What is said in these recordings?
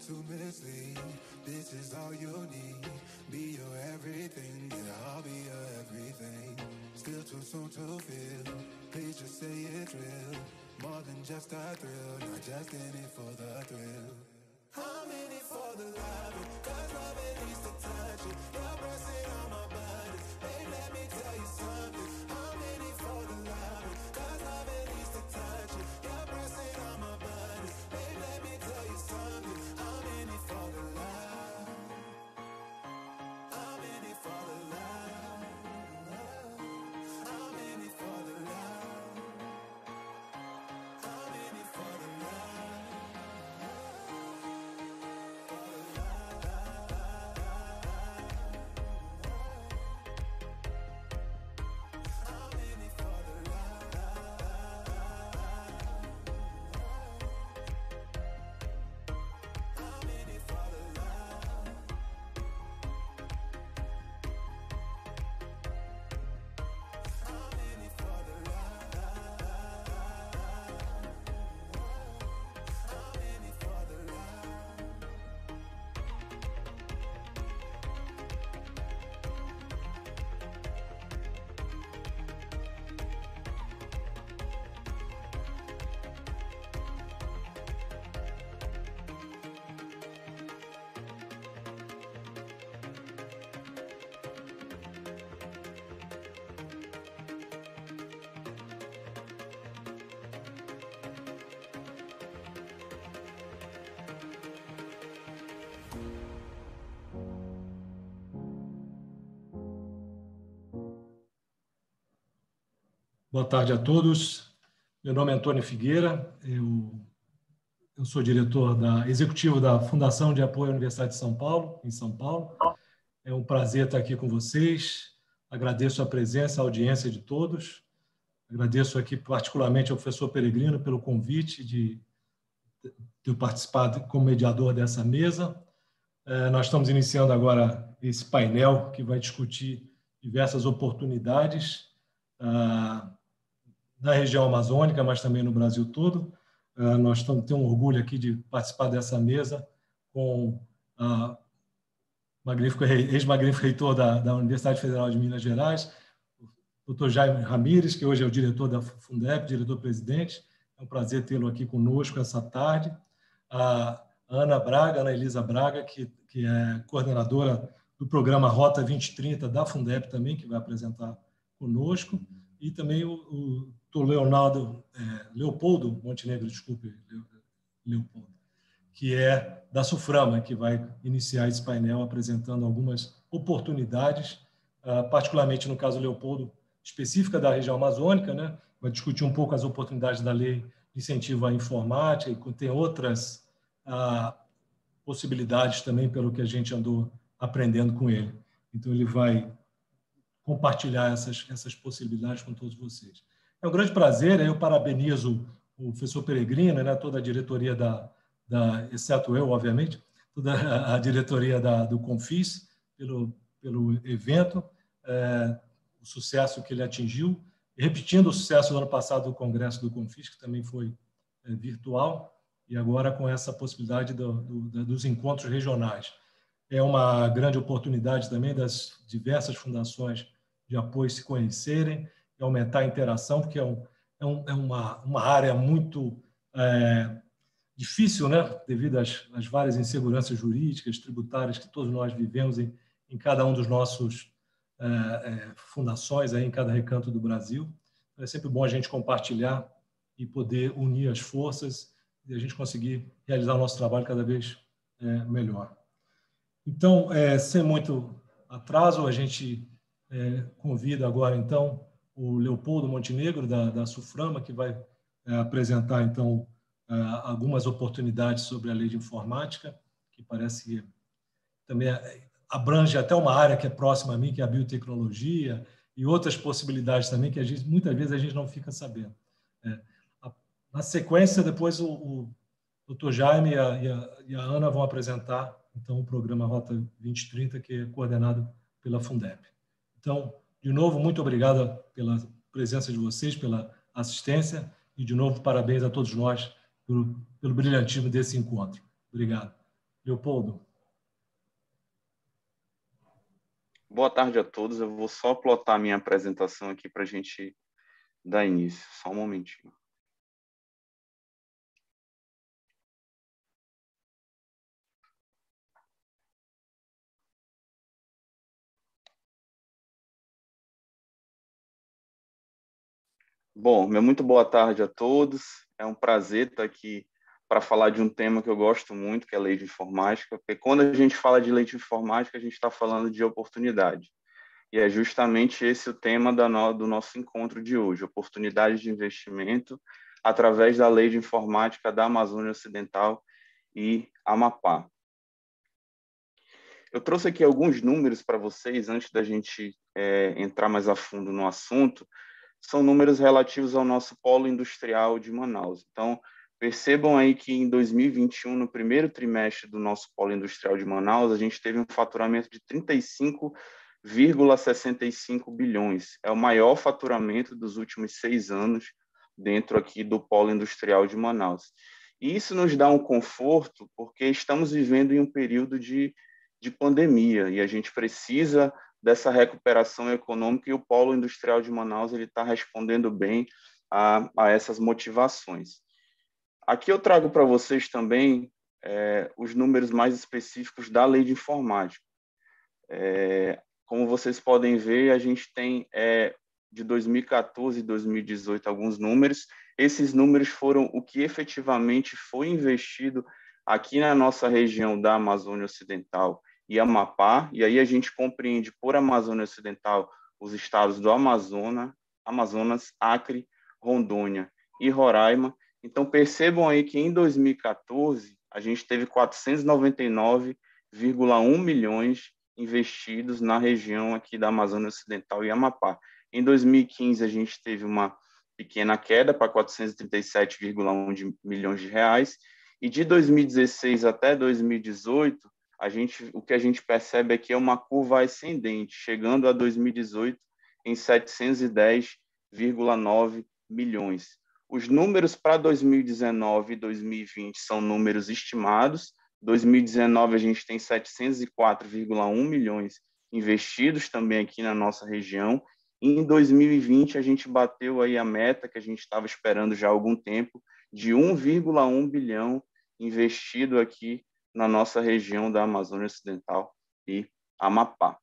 to mislead. This is all you need. Be your everything, yeah, I'll be your everything. Still too soon to feel. Please just say it's real. More than just a thrill, not just in it for the thrill. I'm in it for the love, cause love it needs to touch it. You're pressing on my buttons, babe, let me tell you something. I'm in it for the love, cause love it needs to touch it. You're pressing on my buttons, babe, let me tell you something. I'm in it for the love. I'm in it for the love. I'm in it for the love. I'm in it for the love. Boa tarde a todos. Meu nome é Antônio Figueira, eu sou diretor executivo da Fundação de Apoio à Universidade de São Paulo, em São Paulo. É um prazer estar aqui com vocês. Agradeço a presença, a audiência de todos. Agradeço aqui particularmente ao professor Peregrino pelo convite de eu participar como mediador dessa mesa. Nós estamos iniciando agora esse painel que vai discutir diversas oportunidades na região amazônica, mas também no Brasil todo. Nós temos um orgulho aqui de participar dessa mesa com a ex-magnífico reitor da Universidade Federal de Minas Gerais, o Dr. Jaime Ramires, que hoje é o diretor da Fundep, diretor-presidente. É um prazer tê-lo aqui conosco essa tarde. A Ana Elisa Braga, que é coordenadora do programa Rota 2030 da Fundep também, que vai apresentar conosco. E também o Leopoldo Montenegro, Leopoldo, que é da Suframa, que vai iniciar esse painel apresentando algumas oportunidades, particularmente no caso do Leopoldo, específica da região amazônica, né? Vai discutir um pouco as oportunidades da lei de incentivo à informática e tem outras possibilidades também, pelo que a gente andou aprendendo com ele. Então, ele vai compartilhar essas possibilidades com todos vocês. É um grande prazer, eu parabenizo o professor Peregrino, né, toda a diretoria exceto eu, obviamente, toda a diretoria do Confis pelo evento, o sucesso que ele atingiu, repetindo o sucesso do ano passado do Congresso do Confis, que também foi virtual, e agora com essa possibilidade dos encontros regionais. É uma grande oportunidade também das diversas fundações de apoio se conhecerem e aumentar a interação, porque é uma área muito difícil, né? Devido às várias inseguranças jurídicas, tributárias que todos nós vivemos em cada um dos nossos fundações, aí, em cada recanto do Brasil. É sempre bom a gente compartilhar e poder unir as forças e a gente conseguir realizar o nosso trabalho cada vez melhor. Então, sem muito atraso, a gente convida agora, então, o Leopoldo Montenegro, da Suframa, que vai apresentar, então, algumas oportunidades sobre a lei de informática, que parece que também abrange até uma área que é próxima a mim, que é a biotecnologia, e outras possibilidades também que muitas vezes a gente não fica sabendo. Na sequência, depois o Dr. Jaime e a Ana vão apresentar então o programa Rota 2030, que é coordenado pela Fundep. Então, de novo, muito obrigado pela presença de vocês, pela assistência, e de novo, parabéns a todos nós pelo brilhantismo desse encontro. Obrigado. Leopoldo. Boa tarde a todos. Eu vou só plotar minha apresentação aqui para a gente dar início. Só um momentinho. Bom, muito boa tarde a todos. É um prazer estar aqui para falar de um tema que eu gosto muito, que é a lei de informática, porque quando a gente fala de lei de informática, a gente está falando de oportunidade. E é justamente esse o tema do nosso encontro de hoje, oportunidades de investimento através da lei de informática da Amazônia Ocidental e Amapá. Eu trouxe aqui alguns números para vocês, antes da gente entrar mais a fundo no assunto. São números relativos ao nosso polo industrial de Manaus. Então, percebam aí que em 2021, no primeiro trimestre do nosso polo industrial de Manaus, a gente teve um faturamento de 35,65 bilhões. É o maior faturamento dos últimos 6 anos dentro aqui do polo industrial de Manaus. E isso nos dá um conforto, porque estamos vivendo em um período de pandemia e a gente precisa dessa recuperação econômica, e o polo industrial de Manaus ele está respondendo bem a essas motivações. Aqui eu trago para vocês também os números mais específicos da lei de informática. Como vocês podem ver, a gente tem de 2014 e 2018 alguns números. Esses números foram o que efetivamente foi investido aqui na nossa região da Amazônia Ocidental e Amapá, e aí a gente compreende por Amazônia Ocidental os estados do Amazonas, Acre, Rondônia e Roraima. Então, percebam aí que em 2014 a gente teve 499,1 milhões investidos na região aqui da Amazônia Ocidental e Amapá. Em 2015 a gente teve uma pequena queda para 437,1 milhões de reais, e de 2016 até 2018 o que a gente percebe aqui é uma curva ascendente, chegando a 2018 em 710,9 milhões. Os números para 2019 e 2020 são números estimados. 2019 a gente tem 704,1 milhões investidos também aqui na nossa região. E em 2020 a gente bateu aí a meta que a gente estava esperando já há algum tempo, de 1,1 bilhão investido aqui na nossa região da Amazônia Ocidental e Amapá.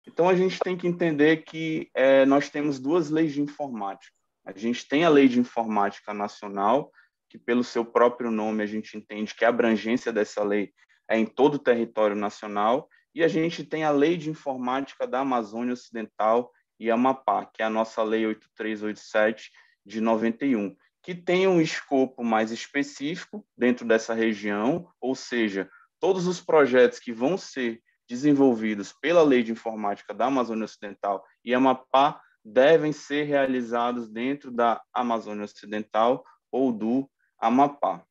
Então, a gente tem que entender que nós temos duas leis de informática. A gente tem a Lei de Informática Nacional, que pelo seu próprio nome a gente entende que a abrangência dessa lei é em todo o território nacional, e a gente tem a Lei de Informática da Amazônia Ocidental e Amapá, que é a nossa Lei 8387 de 91, que tem um escopo mais específico dentro dessa região, ou seja, todos os projetos que vão ser desenvolvidos pela Lei de Informática da Amazônia Ocidental e Amapá devem ser realizados dentro da Amazônia Ocidental ou do Amapá.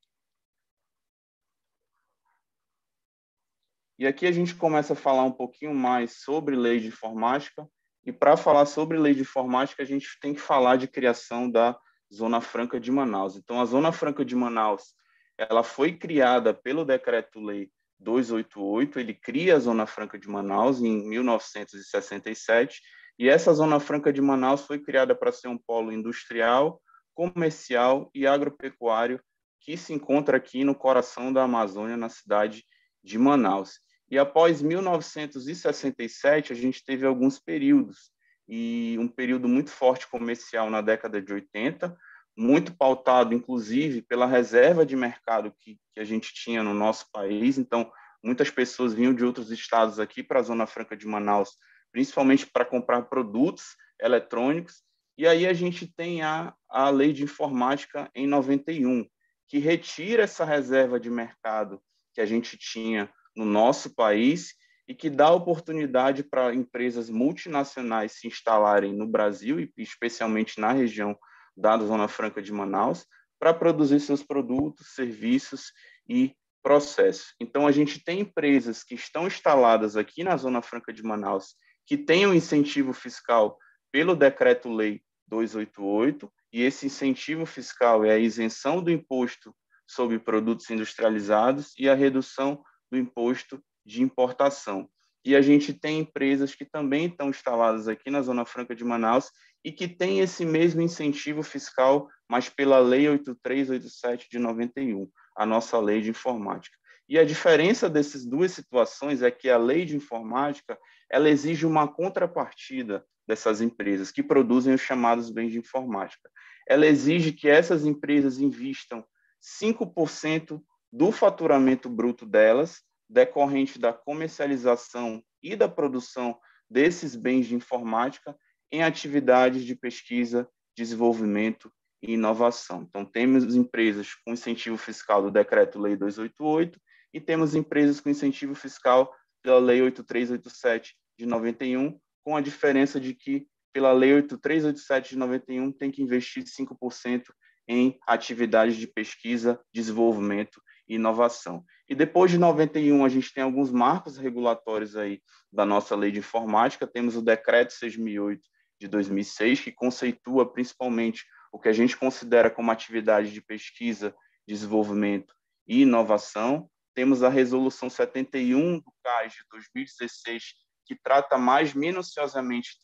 E aqui a gente começa a falar um pouquinho mais sobre lei de informática, e para falar sobre lei de informática, a gente tem que falar de criação da Zona Franca de Manaus. Então, a Zona Franca de Manaus, ela foi criada pelo Decreto-Lei 288, ele cria a Zona Franca de Manaus em 1967, e essa Zona Franca de Manaus foi criada para ser um polo industrial, comercial e agropecuário que se encontra aqui no coração da Amazônia, na cidade de Manaus. E após 1967, a gente teve alguns períodos, e um período muito forte comercial na década de 80, muito pautado, inclusive, pela reserva de mercado que a gente tinha no nosso país. Então, muitas pessoas vinham de outros estados aqui para a Zona Franca de Manaus, principalmente para comprar produtos eletrônicos. E aí a gente tem a Lei de Informática em 91, que retira essa reserva de mercado que a gente tinha no nosso país e que dá oportunidade para empresas multinacionais se instalarem no Brasil, e especialmente na região da Zona Franca de Manaus, para produzir seus produtos, serviços e processos. Então, a gente tem empresas que estão instaladas aqui na Zona Franca de Manaus, que têm um incentivo fiscal pelo Decreto-Lei 288, e esse incentivo fiscal é a isenção do imposto sobre produtos industrializados e a redução do imposto de importação. E a gente tem empresas que também estão instaladas aqui na Zona Franca de Manaus e que têm esse mesmo incentivo fiscal, mas pela Lei 8387 de 91, a nossa lei de informática. E a diferença dessas duas situações é que a lei de informática, ela exige uma contrapartida dessas empresas que produzem os chamados bens de informática. Ela exige que essas empresas invistam 5% do faturamento bruto delas, decorrente da comercialização e da produção desses bens de informática, em atividades de pesquisa, desenvolvimento e inovação. Então, temos empresas com incentivo fiscal do Decreto-Lei 288 e temos empresas com incentivo fiscal pela Lei 8387 de 91, com a diferença de que, pela Lei 8387 de 91, tem que investir 5% em atividades de pesquisa, desenvolvimento e inovação. E depois de 91, a gente tem alguns marcos regulatórios aí da nossa lei de informática. Temos o Decreto 6.008 de 2006, que conceitua principalmente o que a gente considera como atividade de pesquisa, desenvolvimento e inovação. Temos a Resolução 71 do CAS de 2016, que trata mais minuciosamente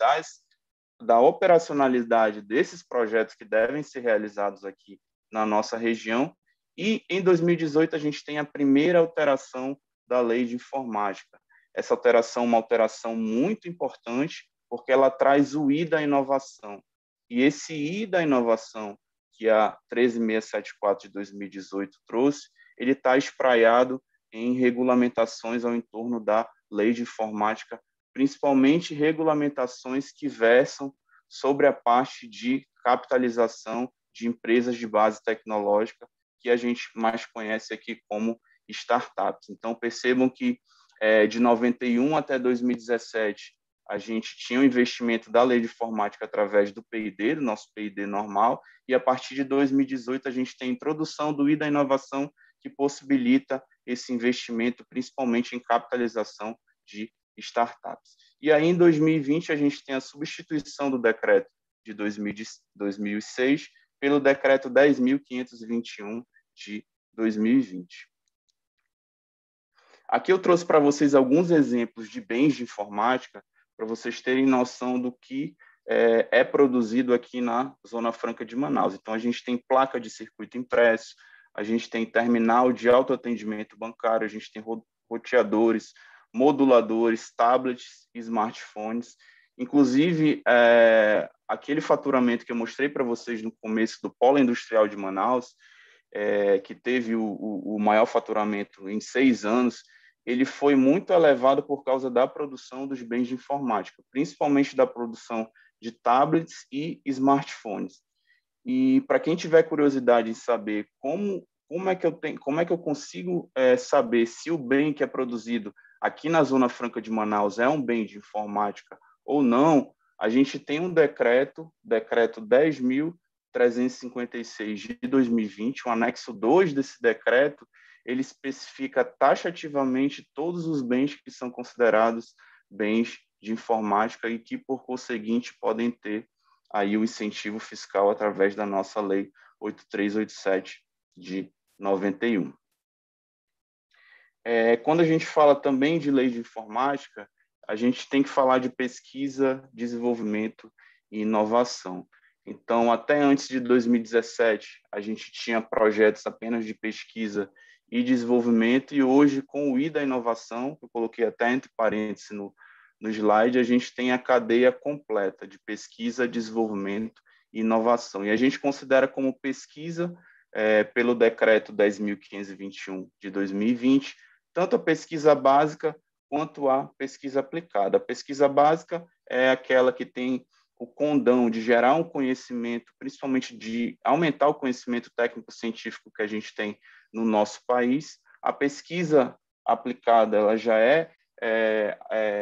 da operacionalidade desses projetos que devem ser realizados aqui na nossa região. E, em 2018, a gente tem a primeira alteração da Lei de Informática. Essa alteração é uma alteração muito importante, porque ela traz o I da inovação. E esse I da inovação, que a 13674 de 2018 trouxe, ele está espraiado em regulamentações ao entorno da Lei de Informática, principalmente regulamentações que versam sobre a parte de capitalização de empresas de base tecnológica, que a gente mais conhece aqui como startups. Então, percebam que de 91 até 2017, a gente tinha um investimento da Lei de Informática através do PID, do nosso PID normal, e a partir de 2018 a gente tem a introdução do I da inovação, que possibilita esse investimento, principalmente em capitalização de startups. E aí, em 2020, a gente tem a substituição do decreto de 2006 pelo decreto 10.521 de 2020. Aqui eu trouxe para vocês alguns exemplos de bens de informática, para vocês terem noção do que é produzido aqui na Zona Franca de Manaus. Então, a gente tem placa de circuito impresso, a gente tem terminal de autoatendimento bancário, a gente tem roteadores, moduladores, tablets e smartphones. Inclusive, aquele faturamento que eu mostrei para vocês no começo do Polo Industrial de Manaus, que teve o maior faturamento em 6 anos, ele foi muito elevado por causa da produção dos bens de informática, principalmente da produção de tablets e smartphones. E para quem tiver curiosidade em saber como é que eu consigo saber se o bem que é produzido aqui na Zona Franca de Manaus é um bem de informática ou não, a gente tem um decreto 10.356 de 2020, o anexo 2 desse decreto, ele especifica taxativamente todos os bens que são considerados bens de informática e que, por conseguinte, podem ter aí o incentivo fiscal através da nossa Lei 8387 de 91. Quando a gente fala também de lei de informática, a gente tem que falar de pesquisa, desenvolvimento e inovação. Então, até antes de 2017, a gente tinha projetos apenas de pesquisa e desenvolvimento, e hoje, com o I da inovação, eu coloquei até entre parênteses no slide, a gente tem a cadeia completa de pesquisa, desenvolvimento e inovação. E a gente considera como pesquisa, pelo decreto 10.521 de 2020, tanto a pesquisa básica quanto a pesquisa aplicada. A pesquisa básica é aquela que tem o condão de gerar um conhecimento, principalmente de aumentar o conhecimento técnico-científico que a gente tem no nosso país. A pesquisa aplicada ela já é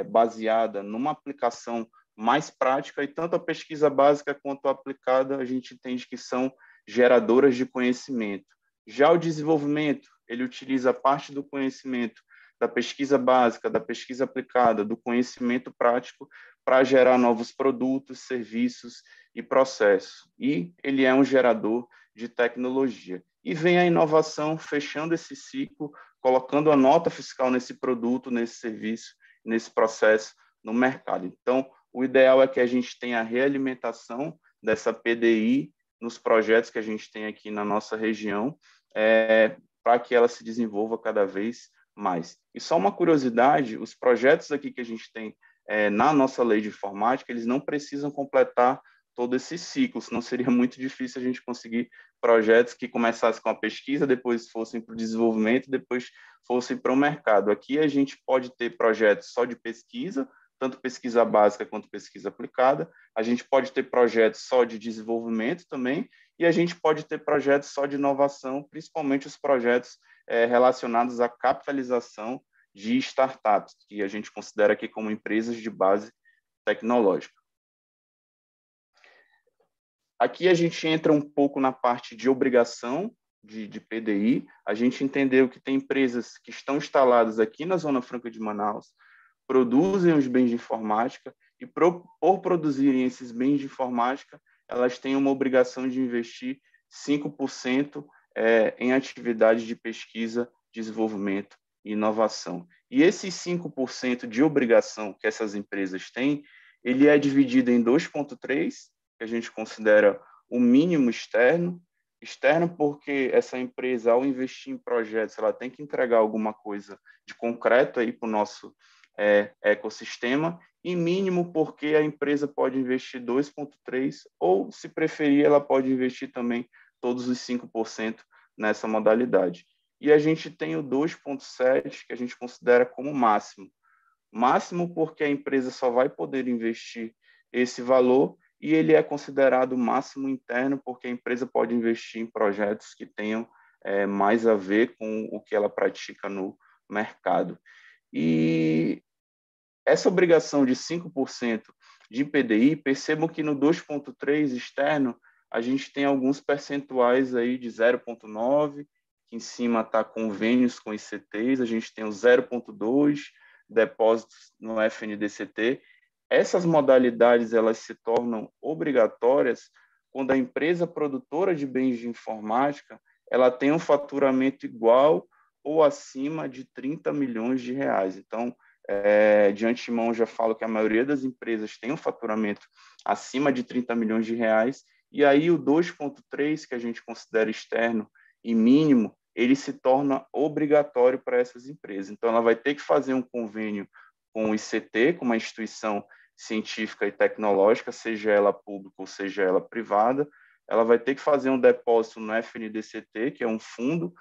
baseada numa aplicação mais prática, e tanto a pesquisa básica quanto a aplicada a gente entende que são geradoras de conhecimento. Já o desenvolvimento, ele utiliza parte do conhecimento da pesquisa básica, da pesquisa aplicada, do conhecimento prático para gerar novos produtos, serviços e processos. E ele é um gerador de tecnologia. E vem a inovação fechando esse ciclo, colocando a nota fiscal nesse produto, nesse serviço, nesse processo no mercado. Então, o ideal é que a gente tenha a realimentação dessa PDI nos projetos que a gente tem aqui na nossa região, para que ela se desenvolva cada vez mais. E só uma curiosidade, os projetos aqui que a gente tem na nossa lei de informática, eles não precisam completar todo esse ciclo, senão seria muito difícil a gente conseguir projetos que começassem com a pesquisa, depois fossem para o desenvolvimento, depois fossem para o mercado. Aqui a gente pode ter projetos só de pesquisa, tanto pesquisa básica quanto pesquisa aplicada, a gente pode ter projetos só de desenvolvimento também, e a gente pode ter projetos só de inovação, principalmente os projetos relacionados à capitalização de startups, que a gente considera aqui como empresas de base tecnológica. Aqui a gente entra um pouco na parte de obrigação de PDI. A gente entendeu que tem empresas que estão instaladas aqui na Zona Franca de Manaus, produzem os bens de informática e, por produzirem esses bens de informática, elas têm uma obrigação de investir 5% em atividades de pesquisa, desenvolvimento e inovação. E esses 5% de obrigação que essas empresas têm, ele é dividido em 2,3%, que a gente considera o mínimo externo. Externo porque essa empresa, ao investir em projetos, ela tem que entregar alguma coisa de concreto aí para o nosso ecossistema, e mínimo porque a empresa pode investir 2,3%, ou, se preferir, ela pode investir também todos os 5% nessa modalidade. E a gente tem o 2,7%, que a gente considera como máximo. Máximo porque a empresa só vai poder investir esse valor, e ele é considerado máximo interno porque a empresa pode investir em projetos que tenham mais a ver com o que ela pratica no mercado. E essa obrigação de 5% de PDI, percebam que no 2,3% externo, a gente tem alguns percentuais aí de 0,9%, que em cima está convênios com ICTs, a gente tem o 0,2%, depósitos no FNDCT. Essas modalidades elas se tornam obrigatórias quando a empresa produtora de bens de informática ela tem um faturamento igual ou acima de 30 milhões de reais. Então, de antemão, já falo que a maioria das empresas tem um faturamento acima de 30 milhões de reais, e aí o 2,3%, que a gente considera externo e mínimo, ele se torna obrigatório para essas empresas. Então, ela vai ter que fazer um convênio com o ICT, com uma instituição científica e tecnológica, seja ela pública ou seja ela privada. Ela vai ter que fazer um depósito no FNDCT, que é um fundo.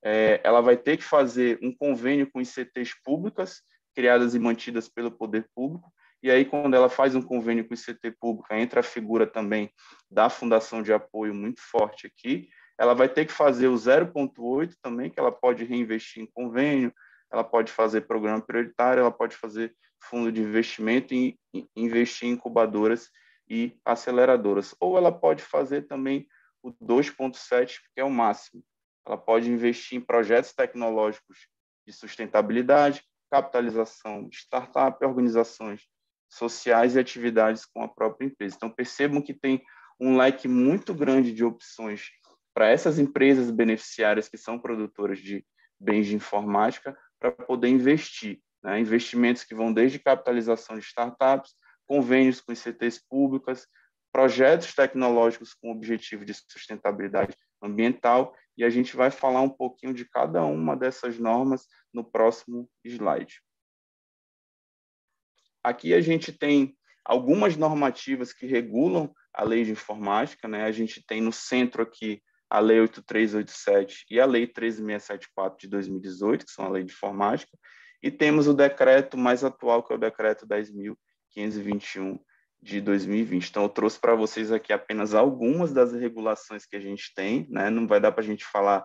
Ela vai ter que fazer um convênio com ICTs públicas, criadas e mantidas pelo poder público. E aí, quando ela faz um convênio com ICT pública, entra a figura também da Fundação de Apoio muito forte aqui. Ela vai ter que fazer o 0,8% também, que ela pode reinvestir em convênio, ela pode fazer programa prioritário, ela pode fazer fundo de investimento e investir em incubadoras e aceleradoras. Ou ela pode fazer também o 2,7%, que é o máximo. Ela pode investir em projetos tecnológicos de sustentabilidade, capitalização de startup, organizações sociais e atividades com a própria empresa. Então, percebam que tem um leque muito grande de opções para essas empresas beneficiárias que são produtoras de bens de informática para poder investir, né? Investimentos que vão desde capitalização de startups, convênios com ICTs públicas, projetos tecnológicos com objetivo de sustentabilidade ambiental, e a gente vai falar um pouquinho de cada uma dessas normas no próximo slide. Aqui a gente tem algumas normativas que regulam a lei de informática, né? A gente tem no centro aqui a Lei 8387 e a Lei 13674 de 2018, que são a lei de informática, e temos o decreto mais atual, que é o decreto 10.521 de 2020. Então, eu trouxe para vocês aqui apenas algumas das regulações que a gente tem, né? Não vai dar para a gente falar,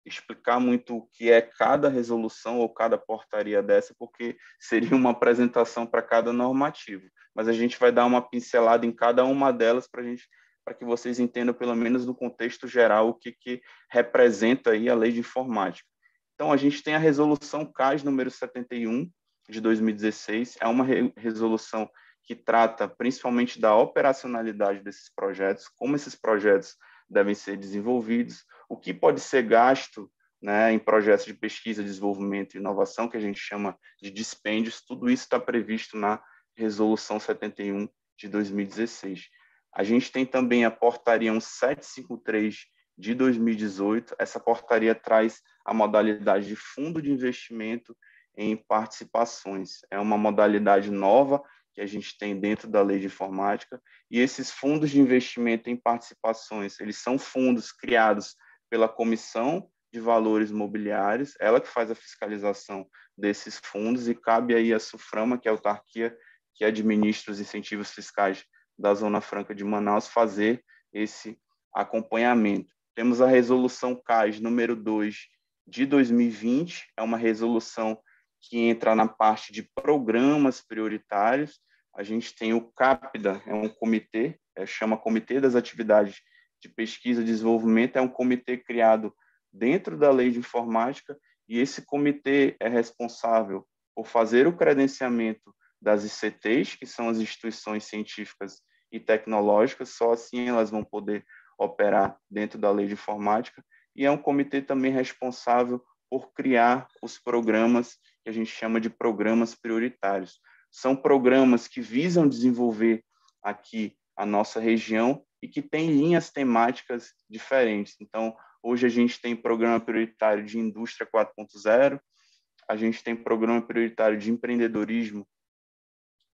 explicar muito o que é cada resolução ou cada portaria dessa, porque seria uma apresentação para cada normativo. Mas a gente vai dar uma pincelada em cada uma delas para que vocês entendam, pelo menos no contexto geral, o que representa aí a lei de informática. Então, a gente tem a resolução CAS número 71, de 2016. É uma resolução que trata principalmente da operacionalidade desses projetos, como esses projetos devem ser desenvolvidos, o que pode ser gasto, né, em projetos de pesquisa, desenvolvimento e inovação, que a gente chama de dispêndios. Tudo isso está previsto na Resolução 71 de 2016. A gente tem também a Portaria 1753 de 2018. Essa portaria traz a modalidade de fundo de investimento em participações. É uma modalidade nova que a gente tem dentro da Lei de Informática, e esses fundos de investimento em participações, eles são fundos criados pela Comissão de Valores Mobiliários, ela que faz a fiscalização desses fundos, e cabe aí a SUFRAMA, que é a autarquia que administra os incentivos fiscais da Zona Franca de Manaus, fazer esse acompanhamento. Temos a resolução CAS número 2 de 2020, é uma resolução que entra na parte de programas prioritários. A gente tem o CAPDA, é um comitê, chama Comitê das Atividades de Pesquisa e Desenvolvimento, é um comitê criado dentro da Lei de Informática, e esse comitê é responsável por fazer o credenciamento das ICTs, que são as instituições científicas e tecnológicas, só assim elas vão poder operar dentro da Lei de Informática, e é um comitê também responsável por criar os programas que a gente chama de programas prioritários. São programas que visam desenvolver aqui a nossa região e que têm linhas temáticas diferentes. Então, hoje a gente tem programa prioritário de indústria 4.0, a gente tem programa prioritário de empreendedorismo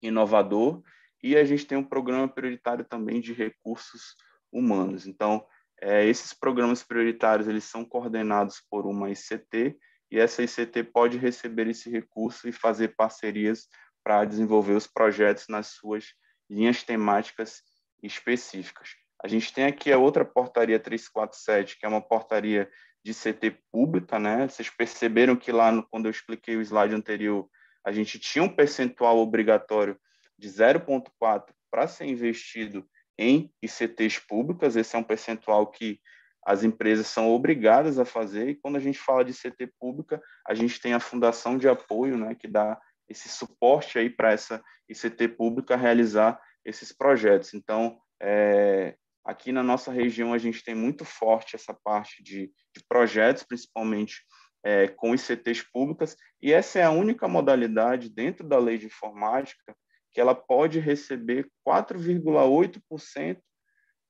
inovador, e a gente tem um programa prioritário também de recursos humanos. Então, esses programas prioritários, eles são coordenados por uma ICT, e essa ICT pode receber esse recurso e fazer parcerias para desenvolver os projetos nas suas linhas temáticas específicas. A gente tem aqui a outra portaria 347, que é uma portaria de CT pública, né? Vocês perceberam que lá, quando eu expliquei o slide anterior, a gente tinha um percentual obrigatório de 0,4 para ser investido em ICTs públicas. Esse é um percentual que as empresas são obrigadas a fazer, e quando a gente fala de ICT pública, a gente tem a Fundação de Apoio, né, que dá esse suporte aí para essa ICT pública realizar esses projetos. Então, aqui na nossa região, a gente tem muito forte essa parte de projetos, principalmente com ICTs públicas, e essa é a única modalidade dentro da Lei de Informática que ela pode receber 4,8%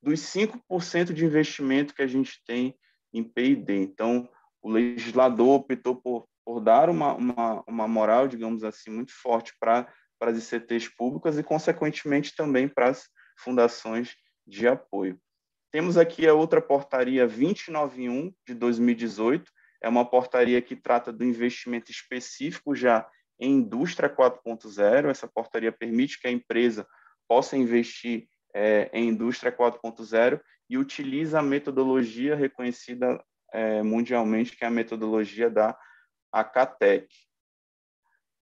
dos 5% de investimento que a gente tem em P&D. Então, o legislador optou por dar uma moral, digamos assim, muito forte para as ICTs públicas e, consequentemente, também para as fundações de apoio. Temos aqui a outra portaria 291 de 2018, é uma portaria que trata do investimento específico já em indústria 4.0. Essa portaria permite que a empresa possa investir em indústria 4.0 e utiliza a metodologia reconhecida mundialmente, que é a metodologia da ACATEC.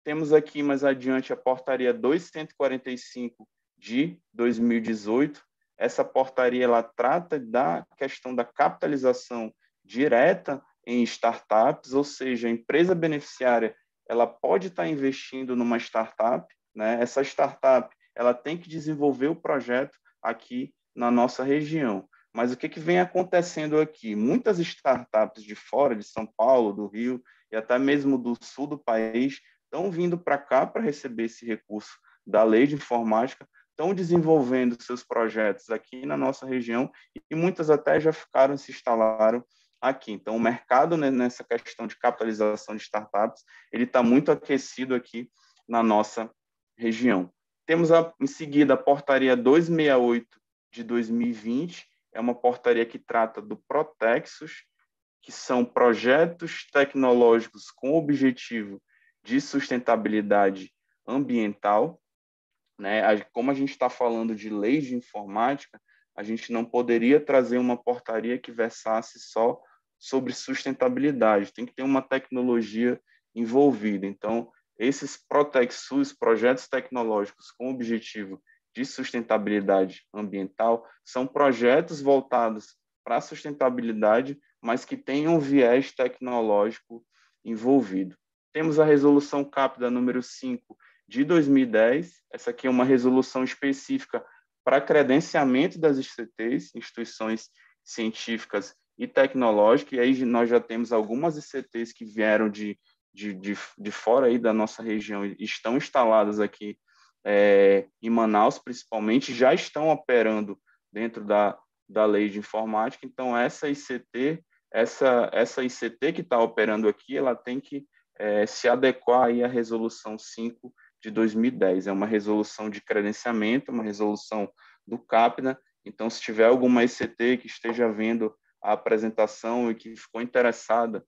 Temos aqui mais adiante a portaria 245 de 2018. Essa portaria ela trata da questão da capitalização direta em startups, ou seja, a empresa beneficiária ela pode estar investindo numa startup, né? Essa startup ela tem que desenvolver o projeto aqui na nossa região. Mas o que vem acontecendo aqui? Muitas startups de fora, de São Paulo, do Rio e até mesmo do sul do país estão vindo para cá para receber esse recurso da Lei de Informática, estão desenvolvendo seus projetos aqui na nossa região e muitas até já ficaram, se instalaram aqui. Então, o mercado, né, nessa questão de capitalização de startups, ele está muito aquecido aqui na nossa região. Temos, em seguida, a portaria 268 de 2020, é uma portaria que trata do Protexus, que são projetos tecnológicos com objetivo de sustentabilidade ambiental, né? Como a gente está falando de leis de informática, a gente não poderia trazer uma portaria que versasse só sobre sustentabilidade, tem que ter uma tecnologia envolvida. Então, esses Protexus, projetos tecnológicos com objetivo de sustentabilidade ambiental, são projetos voltados para a sustentabilidade, mas que tenham um viés tecnológico envolvido. Temos a resolução CAPDA número 5 de 2010. Essa aqui é uma resolução específica para credenciamento das ICTs, instituições científicas e tecnológicas, e aí nós já temos algumas ICTs que vieram de fora aí da nossa região e estão instaladas aqui em Manaus, principalmente, já estão operando dentro da lei de informática. Então, essa ICT que está operando aqui, ela tem que se adequar aí à resolução 5 de 2010. É uma resolução de credenciamento, uma resolução do CAPDA. Então, se tiver alguma ICT que esteja vendo a apresentação e que ficou interessada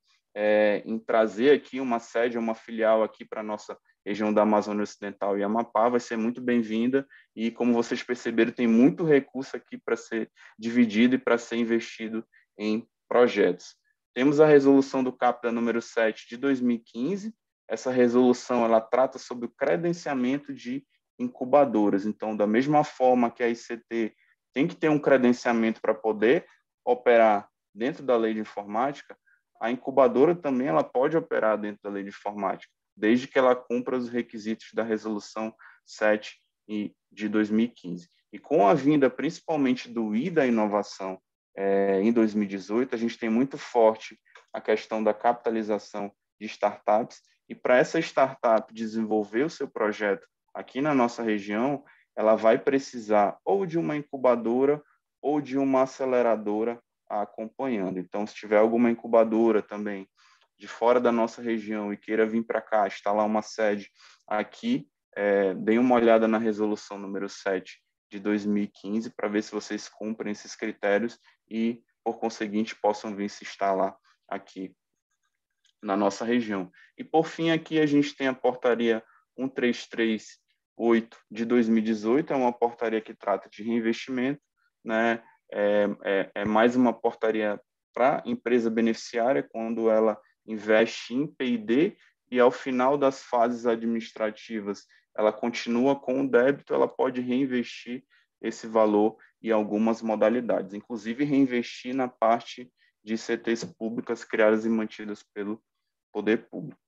em trazer aqui uma sede, uma filial aqui para a nossa região da Amazônia Ocidental e Amapá, vai ser muito bem-vinda. E, como vocês perceberam, tem muito recurso aqui para ser dividido e para ser investido em projetos. Temos a resolução do CAPDA número 7 de 2015. Essa resolução ela trata sobre o credenciamento de incubadoras. Então, da mesma forma que a ICT tem que ter um credenciamento para poder operar dentro da lei de informática, a incubadora também ela pode operar dentro da lei de informática, desde que ela cumpra os requisitos da resolução 7 de 2015. E com a vinda, principalmente, do I da inovação em 2018, a gente tem muito forte a questão da capitalização de startups, e para essa startup desenvolver o seu projeto aqui na nossa região, ela vai precisar ou de uma incubadora ou de uma aceleradora acompanhando. Então, se tiver alguma incubadora também de fora da nossa região e queira vir para cá, instalar uma sede aqui, deem uma olhada na resolução número 7 de 2015 para ver se vocês cumprem esses critérios e, por conseguinte, possam vir se instalar aqui na nossa região. E, por fim, aqui a gente tem a portaria 1338 de 2018, é uma portaria que trata de reinvestimento, né? É mais uma portaria para a empresa beneficiária, quando ela investe em P&D e, ao final das fases administrativas, ela continua com o débito, ela pode reinvestir esse valor em algumas modalidades, inclusive reinvestir na parte de CTs públicas criadas e mantidas pelo poder público.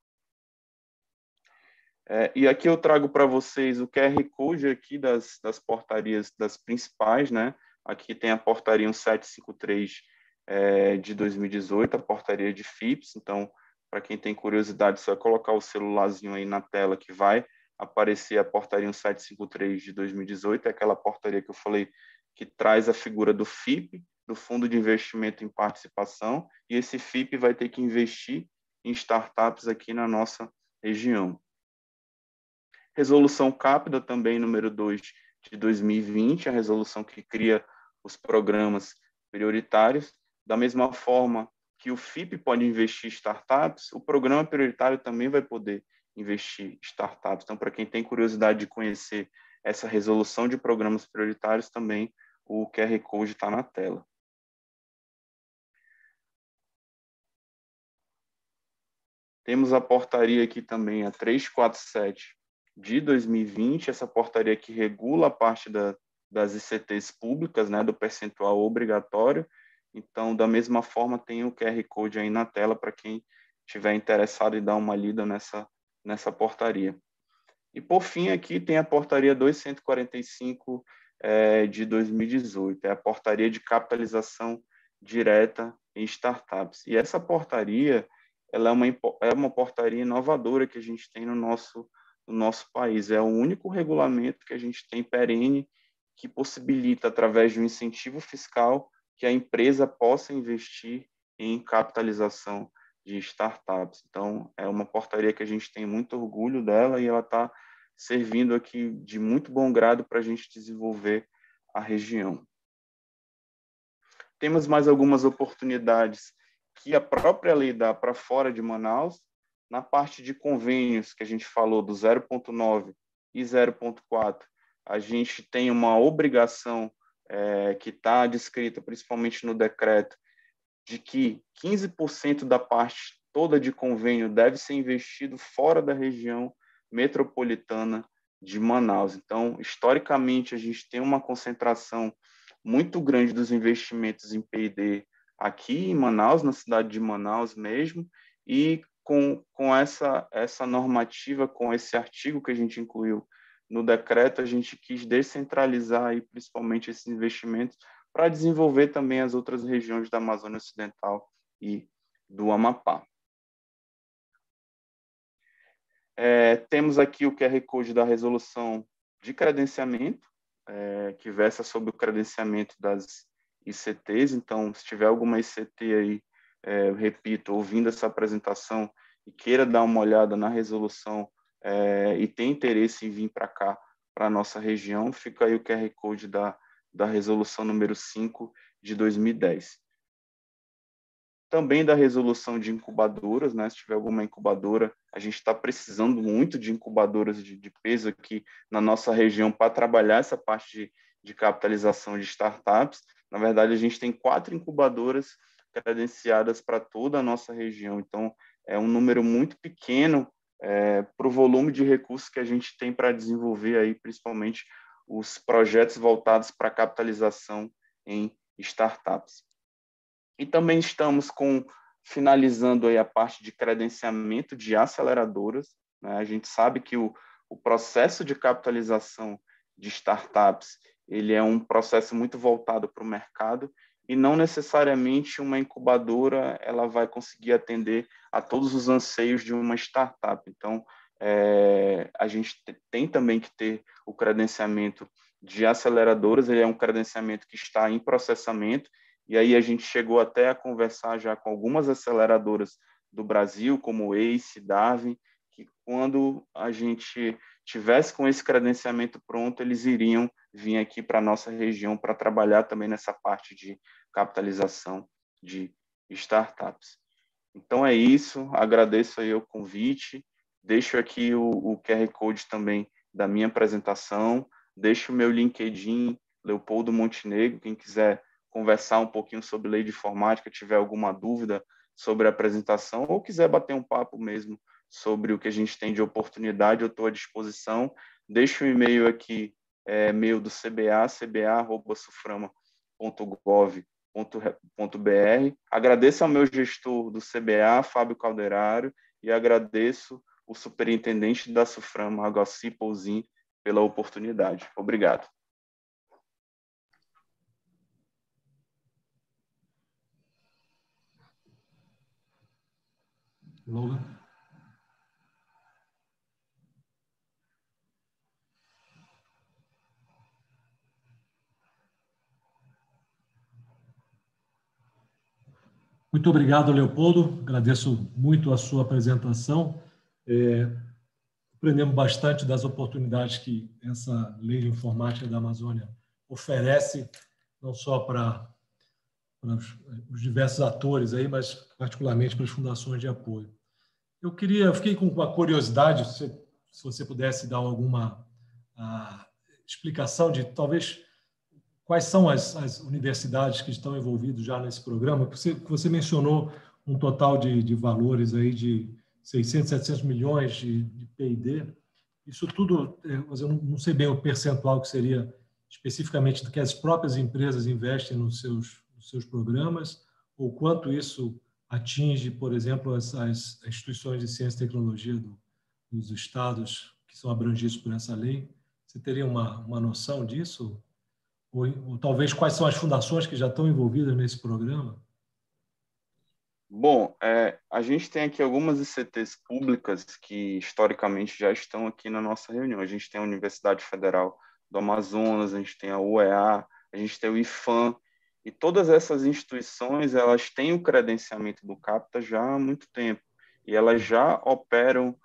E aqui eu trago para vocês o QR Code aqui das portarias, das principais, né? Aqui tem a portaria 1753 de 2018, a portaria de FIPS. Então, para quem tem curiosidade, só colocar o celularzinho aí na tela que vai aparecer a portaria 1753 de 2018, é aquela portaria que eu falei que traz a figura do FIP, do Fundo de Investimento em Participação, e esse FIP vai ter que investir em startups aqui na nossa região. Resolução CAPDA, também número 2 de 2020, a resolução que cria os programas prioritários. Da mesma forma que o FIP pode investir em startups, o programa prioritário também vai poder investir em startups. Então, para quem tem curiosidade de conhecer essa resolução de programas prioritários, também o QR Code está na tela. Temos a portaria aqui também, a 347 de 2020, essa portaria que regula a parte das ICTs públicas, né, do percentual obrigatório. Então, da mesma forma, tem o QR Code aí na tela para quem estiver interessado em dar uma lida nessa portaria. E, por fim, aqui tem a portaria 2145 de 2018, é a portaria de capitalização direta em startups. E essa portaria, ela é uma portaria inovadora que a gente tem no nosso país. É o único regulamento que a gente tem perene que possibilita, através de um incentivo fiscal, que a empresa possa investir em capitalização de startups. Então, é uma portaria que a gente tem muito orgulho dela e ela está servindo aqui de muito bom grado para a gente desenvolver a região. Temos mais algumas oportunidades que a própria lei dá para fora de Manaus. Na parte de convênios, que a gente falou do 0.9 e 0.4, a gente tem uma obrigação que está descrita principalmente no decreto, de que 15% da parte toda de convênio deve ser investido fora da região metropolitana de Manaus. Então, historicamente, a gente tem uma concentração muito grande dos investimentos em P&D aqui em Manaus, na cidade de Manaus mesmo, e com essa normativa, com esse artigo que a gente incluiu no decreto, a gente quis descentralizar aí, principalmente esses investimentos para desenvolver também as outras regiões da Amazônia Ocidental e do Amapá. Temos aqui o QR Code da resolução de credenciamento, que versa sobre o credenciamento das ICTs. Então, se tiver alguma ICT aí, eu repito, ouvindo essa apresentação e queira dar uma olhada na resolução e tem interesse em vir para cá, para a nossa região, fica aí o QR Code da resolução número 5 de 2010. Também da resolução de incubadoras, né? Se tiver alguma incubadora, a gente está precisando muito de incubadoras de peso aqui na nossa região para trabalhar essa parte de capitalização de startups. Na verdade, a gente tem 4 incubadoras credenciadas para toda a nossa região. Então, é um número muito pequeno para o volume de recursos que a gente tem para desenvolver aí, principalmente os projetos voltados para a capitalização em startups. E também estamos finalizando aí a parte de credenciamento de aceleradoras, né? A gente sabe que o processo de capitalização de startups ele é um processo muito voltado para o mercado e não necessariamente uma incubadora ela vai conseguir atender a todos os anseios de uma startup. Então, a gente tem também que ter o credenciamento de aceleradoras, ele é um credenciamento que está em processamento. E aí a gente chegou até a conversar já com algumas aceleradoras do Brasil, como o ACE, Darwin, que quando a gente tivesse com esse credenciamento pronto, eles iriam vir aqui para a nossa região para trabalhar também nessa parte de capitalização de startups. Então é isso, agradeço aí o convite, deixo aqui o QR Code também da minha apresentação, deixo o meu LinkedIn, Leopoldo Montenegro, quem quiser conversar um pouquinho sobre lei de informática, tiver alguma dúvida sobre a apresentação ou quiser bater um papo mesmo sobre o que a gente tem de oportunidade, eu estou à disposição. Deixo o e-mail aqui, e-mail do CBA, cba@suframa.gov.br. Agradeço ao meu gestor do CBA, Fábio Calderaro, e agradeço o superintendente da Suframa, Agassi Pouzin, pela oportunidade. Obrigado. Logan. Muito obrigado, Leopoldo. Agradeço muito a sua apresentação. Aprendemos bastante das oportunidades que essa lei de informática da Amazônia oferece, não só para os diversos atores aí, mas particularmente para as fundações de apoio. Eu fiquei com uma curiosidade, se você pudesse dar alguma explicação de talvez quais são as universidades que estão envolvidas já nesse programa. Você mencionou um total de valores aí de 600, 700 milhões de P&D. Isso tudo, eu não sei bem o percentual que seria especificamente do que as próprias empresas investem nos seus programas, ou quanto isso atinge, por exemplo, as instituições de ciência e tecnologia dos estados que são abrangidos por essa lei. Você teria uma noção disso? Ou talvez quais são as fundações que já estão envolvidas nesse programa? Bom, a gente tem aqui algumas ICTs públicas que historicamente já estão aqui na nossa reunião. A gente tem a Universidade Federal do Amazonas, a gente tem a UEA, a gente tem o IFAM, e todas essas instituições elas têm o credenciamento do CAPTA já há muito tempo, e elas já operam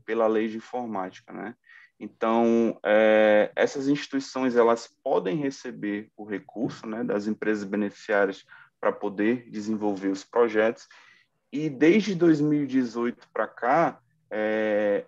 pela lei de informática, né? Então, essas instituições elas podem receber o recurso, né, das empresas beneficiárias para poder desenvolver os projetos. E desde 2018 para cá,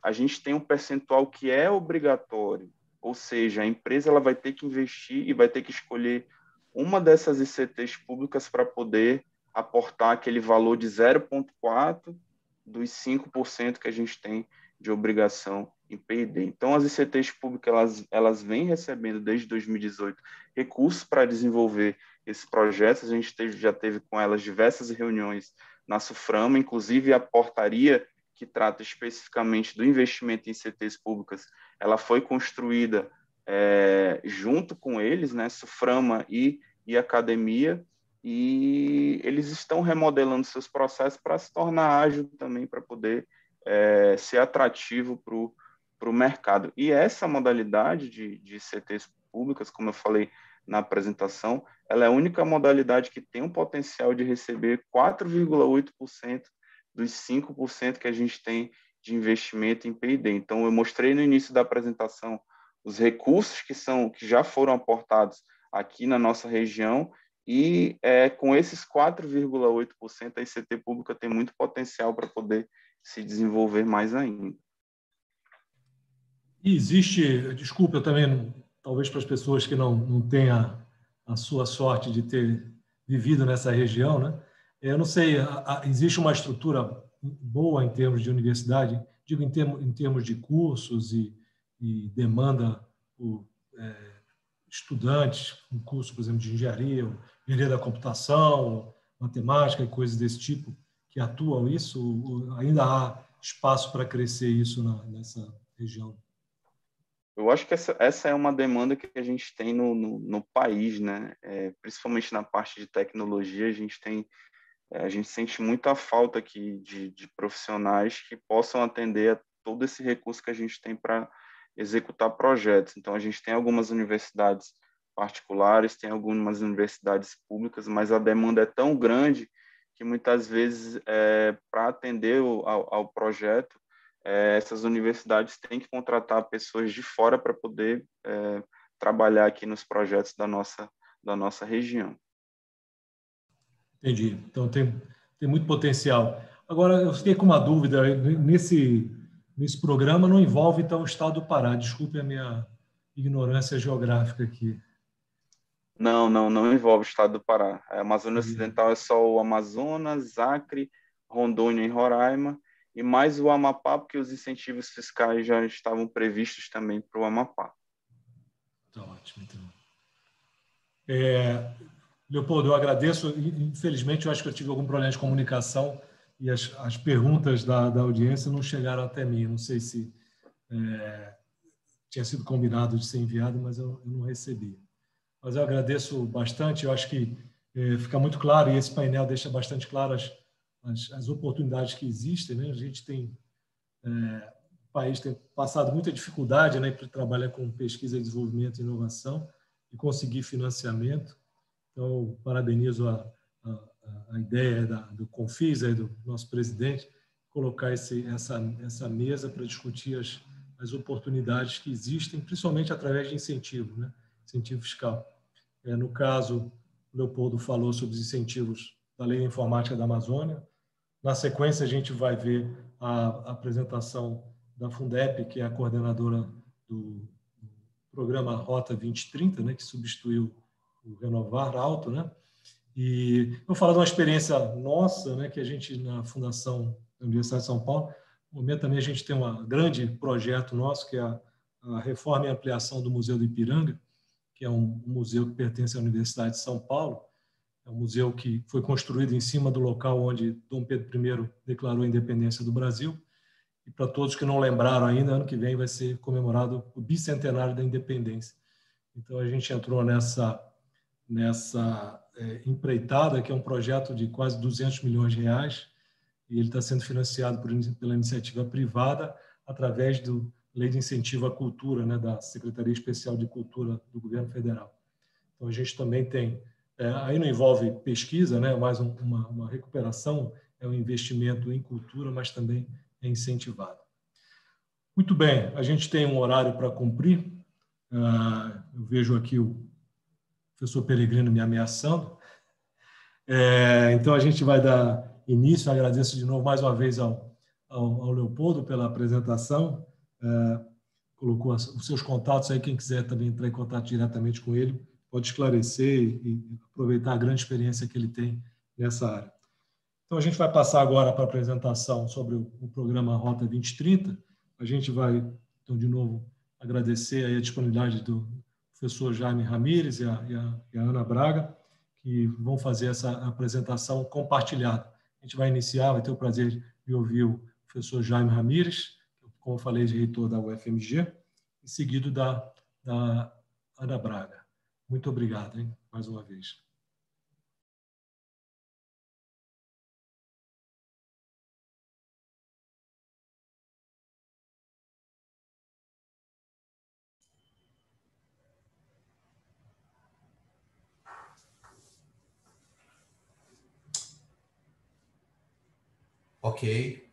a gente tem um percentual que é obrigatório, ou seja, a empresa ela vai ter que investir e vai ter que escolher uma dessas ICTs públicas para poder aportar aquele valor de 0,4% dos 5% que a gente tem de obrigação em P&D. Então, as ICTs públicas elas vêm recebendo desde 2018 recursos para desenvolver esses projetos. A gente já teve com elas diversas reuniões na SUFRAMA, inclusive a portaria que trata especificamente do investimento em CTs públicas, ela foi construída junto com eles, né, SUFRAMA e academia, e eles estão remodelando seus processos para se tornar ágil também, para poder ser atrativo para o mercado. E essa modalidade de CTs públicas, como eu falei na apresentação, ela é a única modalidade que tem um potencial de receber 4,8% dos 5% que a gente tem de investimento em P&D. Então, eu mostrei no início da apresentação os recursos que já foram aportados aqui na nossa região, e com esses 4,8%, a ICT pública tem muito potencial para poder se desenvolver mais ainda. E existe, desculpa, eu também, talvez para as pessoas que não tenham a sua sorte de ter vivido nessa região, né? Eu não sei, existe uma estrutura boa em termos de universidade, digo em termos de cursos e demanda por estudantes, um curso, por exemplo, de engenharia da computação, matemática e coisas desse tipo, que atuam isso? Ainda há espaço para crescer isso nessa região? Eu acho que essa é uma demanda que a gente tem no país, né? Principalmente na parte de tecnologia, a gente sente muita falta aqui de profissionais que possam atender a todo esse recurso que a gente tem para executar projetos. Então, a gente tem algumas universidades particulares, tem algumas universidades públicas, mas a demanda é tão grande que muitas vezes, para atender ao projeto, essas universidades têm que contratar pessoas de fora para poder trabalhar aqui nos projetos da nossa região. Entendi. Então, tem muito potencial. Agora, eu fiquei com uma dúvida. Nesse programa não envolve, então, o estado do Pará. Desculpe a minha ignorância geográfica aqui. Não envolve o estado do Pará. A Amazônia Ocidental é só o Amazonas, Acre, Rondônia e Roraima, e mais o Amapá, porque os incentivos fiscais já estavam previstos também para o Amapá. Tá ótimo, então. Leopoldo, eu agradeço. Infelizmente, eu acho que eu tive algum problema de comunicação e as perguntas da audiência não chegaram até mim. Não sei se tinha sido combinado de ser enviado, mas eu não recebi. Mas eu agradeço bastante. Eu acho que fica muito claro, e esse painel deixa bastante claras as oportunidades que existem, né? A gente tem... o país tem passado muita dificuldade, né, para trabalhar com pesquisa, desenvolvimento e inovação e conseguir financiamento. Então, parabenizo a ideia do Confis, do nosso presidente, colocar essa mesa para discutir as oportunidades que existem, principalmente através de incentivo, né? Incentivo fiscal. No caso, o Leopoldo falou sobre os incentivos da Lei da Informática da Amazônia. Na sequência, a gente vai ver a apresentação da Fundep, que é a coordenadora do programa Rota 2030, né, que substituiu o Renovar Alto, né? E eu vou falar de uma experiência nossa, né, que a gente, na Fundação da Universidade de São Paulo, no momento também a gente tem um grande projeto nosso, que é a reforma e ampliação do Museu do Ipiranga, que é um museu que pertence à Universidade de São Paulo. É um museu que foi construído em cima do local onde Dom Pedro I declarou a independência do Brasil. E para todos que não lembraram ainda, ano que vem vai ser comemorado o bicentenário da independência. Então, a gente entrou nessa empreitada, que é um projeto de quase 200 milhões de reais, e ele está sendo financiado pela iniciativa privada através da Lei de Incentivo à Cultura, né, da Secretaria Especial de Cultura do Governo Federal. Então, a gente também tem... aí não envolve pesquisa, né, mais uma recuperação, é um investimento em cultura, mas também é incentivado. Muito bem, a gente tem um horário para cumprir. Eu vejo aqui o professor Peregrino me ameaçando. Então, a gente vai dar início. Agradeço de novo, mais uma vez, ao Leopoldo pela apresentação. Colocou os seus contatos aí, quem quiser também entrar em contato diretamente com ele, pode esclarecer e aproveitar a grande experiência que ele tem nessa área. Então, a gente vai passar agora para a apresentação sobre o programa Rota 2030. A gente vai, então, de novo, agradecer aí a disponibilidade do professor Jaime Ramírez e a Ana Braga, que vão fazer essa apresentação compartilhada A gente vai iniciar, vai ter o prazer de ouvir o professor Jaime Ramírez, como eu falei, de reitor da UFMG, e seguido da Ana Braga. Muito obrigado, hein, mais uma vez. Ok.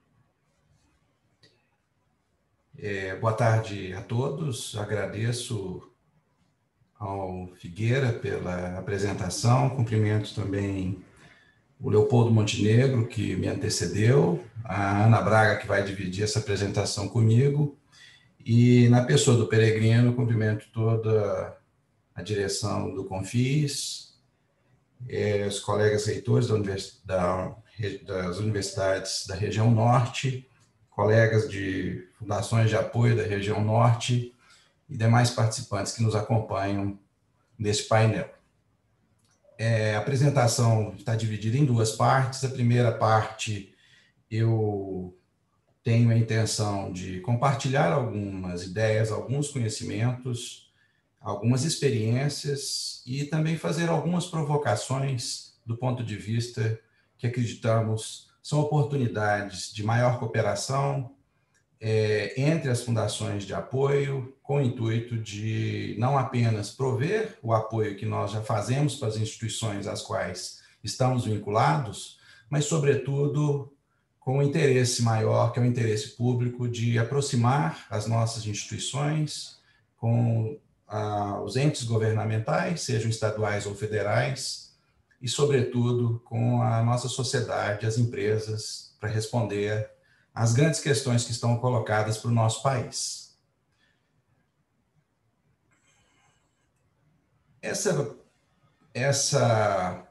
Boa tarde a todos. Agradeço ao Figueira pela apresentação. Cumprimento também o Leopoldo Montenegro, que me antecedeu, a Ana Braga, que vai dividir essa apresentação comigo, e na pessoa do Peregrino, cumprimento toda a direção do Confis, os colegas reitores das universidades da região norte, colegas de fundações de apoio da região norte e demais participantes que nos acompanham neste painel. A apresentação está dividida em duas partes. A primeira parte, eu tenho a intenção de compartilhar algumas ideias, alguns conhecimentos, algumas experiências e também fazer algumas provocações do ponto de vista que acreditamos são oportunidades de maior cooperação entre as fundações de apoio, com o intuito de não apenas prover o apoio que nós já fazemos para as instituições às quais estamos vinculados, mas, sobretudo, com o interesse maior, que é o interesse público, de aproximar as nossas instituições com os entes governamentais, sejam estaduais ou federais, e, sobretudo, com a nossa sociedade, as empresas, para responder às grandes questões que estão colocadas para o nosso país. Essa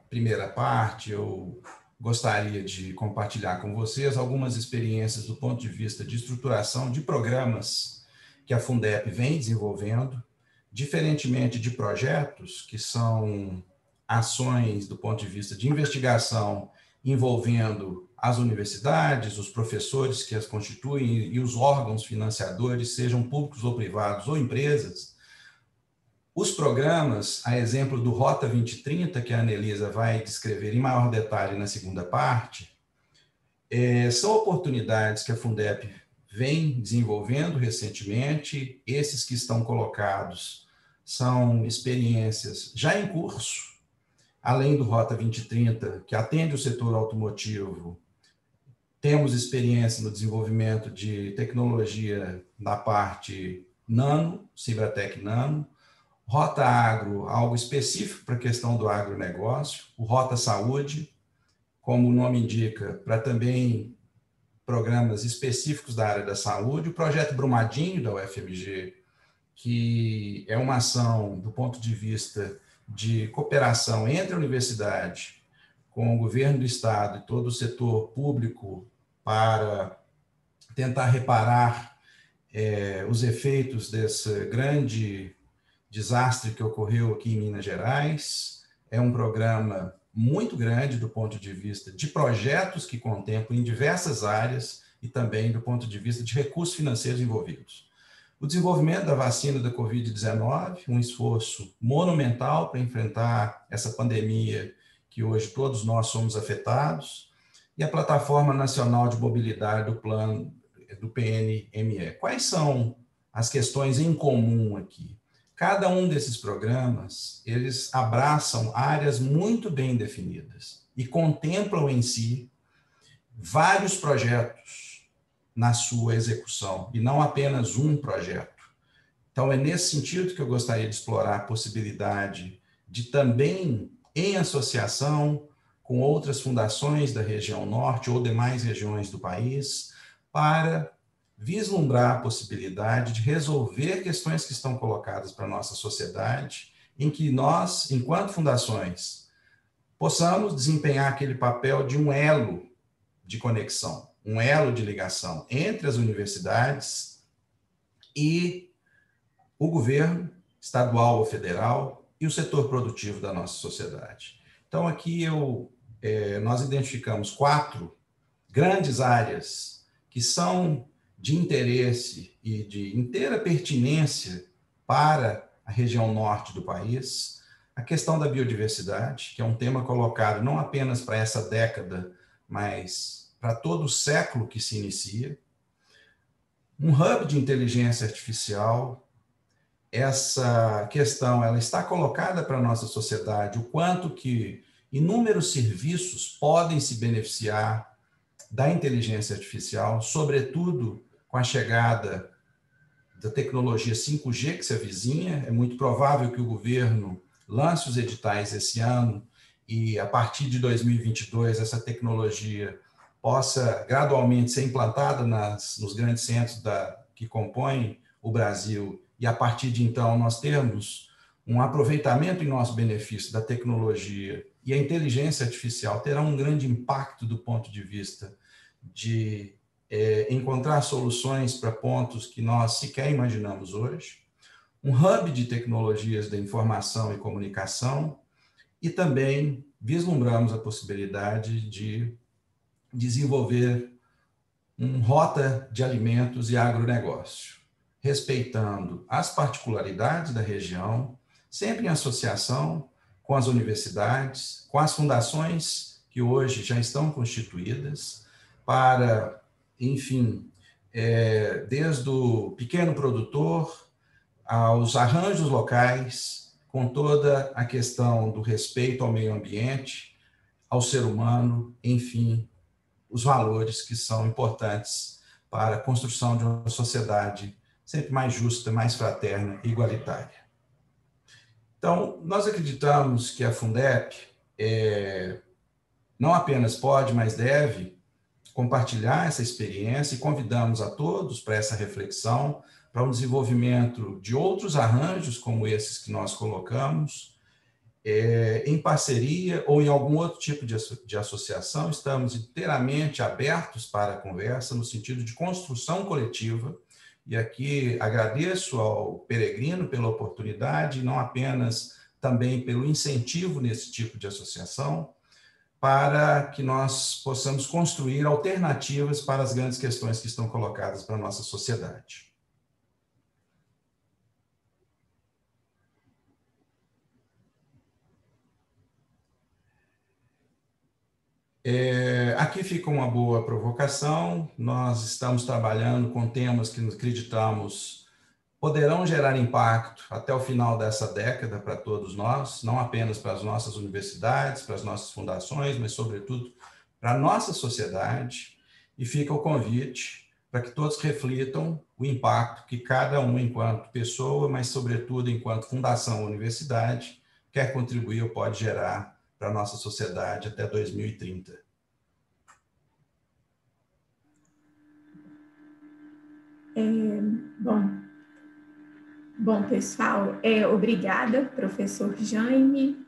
primeira parte, eu gostaria de compartilhar com vocês algumas experiências do ponto de vista de estruturação de programas que a Fundep vem desenvolvendo, diferentemente de projetos, que são ações do ponto de vista de investigação envolvendo as universidades, os professores que as constituem e os órgãos financiadores, sejam públicos ou privados ou empresas. Os programas, a exemplo do Rota 2030, que a Anelisa vai descrever em maior detalhe na segunda parte, são oportunidades que a Fundep vem desenvolvendo recentemente. Esses que estão colocados são experiências já em curso, além do Rota 2030, que atende o setor automotivo. Temos experiência no desenvolvimento de tecnologia na parte nano, Cibratec Nano, Rota Agro, algo específico para a questão do agronegócio, o Rota Saúde, como o nome indica, para também programas específicos da área da saúde, o Projeto Brumadinho da UFMG, que é uma ação do ponto de vista de cooperação entre a universidade, com o governo do estado e todo o setor público para tentar reparar os efeitos desse grande desastre que ocorreu aqui em Minas Gerais. É um programa muito grande do ponto de vista de projetos que contemplam em diversas áreas e também do ponto de vista de recursos financeiros envolvidos. O desenvolvimento da vacina da Covid-19, um esforço monumental para enfrentar essa pandemia que hoje todos nós somos afetados, e a Plataforma Nacional de Mobilidade do Plano do PNME. Quais são as questões em comum aqui? Cada um desses programas, eles abraçam áreas muito bem definidas e contemplam em si vários projetos na sua execução, e não apenas um projeto. Então, é nesse sentido que eu gostaria de explorar a possibilidade de também, em associação com outras fundações da região norte ou demais regiões do país, para vislumbrar a possibilidade de resolver questões que estão colocadas para a nossa sociedade, em que nós, enquanto fundações, possamos desempenhar aquele papel de um elo de conexão, um elo de ligação entre as universidades e o governo estadual ou federal e o setor produtivo da nossa sociedade. Então, aqui eu nós identificamos 4 grandes áreas que são de interesse e de inteira pertinência para a região norte do país. A questão da biodiversidade, que é um tema colocado não apenas para essa década, mas para todo o século que se inicia. Um hub de inteligência artificial. Essa questão ela está colocada para a nossa sociedade, o quanto que inúmeros serviços podem se beneficiar da inteligência artificial, sobretudo com a chegada da tecnologia 5G que se avizinha. É muito provável que o governo lance os editais esse ano e, a partir de 2022, essa tecnologia possa gradualmente ser implantada nos grandes centros que compõem o Brasil, e, a partir de então, nós termos um aproveitamento em nosso benefício da tecnologia, e a inteligência artificial terá um grande impacto do ponto de vista de encontrar soluções para pontos que nós sequer imaginamos hoje. Um hub de tecnologias da informação e comunicação, e também vislumbramos a possibilidade de desenvolver uma rota de alimentos e agronegócio, respeitando as particularidades da região, sempre em associação com as universidades, com as fundações que hoje já estão constituídas para, enfim, desde o pequeno produtor aos arranjos locais, com toda a questão do respeito ao meio ambiente, ao ser humano, enfim, os valores que são importantes para a construção de uma sociedade sempre mais justa, mais fraterna e igualitária. Então, nós acreditamos que a Fundep não apenas pode, mas deve compartilhar essa experiência, e convidamos a todos para essa reflexão, para um desenvolvimento de outros arranjos como esses que nós colocamos, em parceria ou em algum outro tipo de associação. Estamos inteiramente abertos para a conversa, no sentido de construção coletiva, e aqui agradeço ao Peregrino pela oportunidade, não apenas também pelo incentivo nesse tipo de associação, para que nós possamos construir alternativas para as grandes questões que estão colocadas para a nossa sociedade. Aqui fica uma boa provocação. Nós estamos trabalhando com temas que acreditamos poderão gerar impacto até o final dessa década para todos nós, não apenas para as nossas universidades, para as nossas fundações, mas, sobretudo, para a nossa sociedade. E fica o convite para que todos reflitam o impacto que cada um, enquanto pessoa, mas, sobretudo, enquanto fundação ou universidade, quer contribuir ou pode gerar para a nossa sociedade até 2030. Bom, pessoal, obrigada, professor Jaime.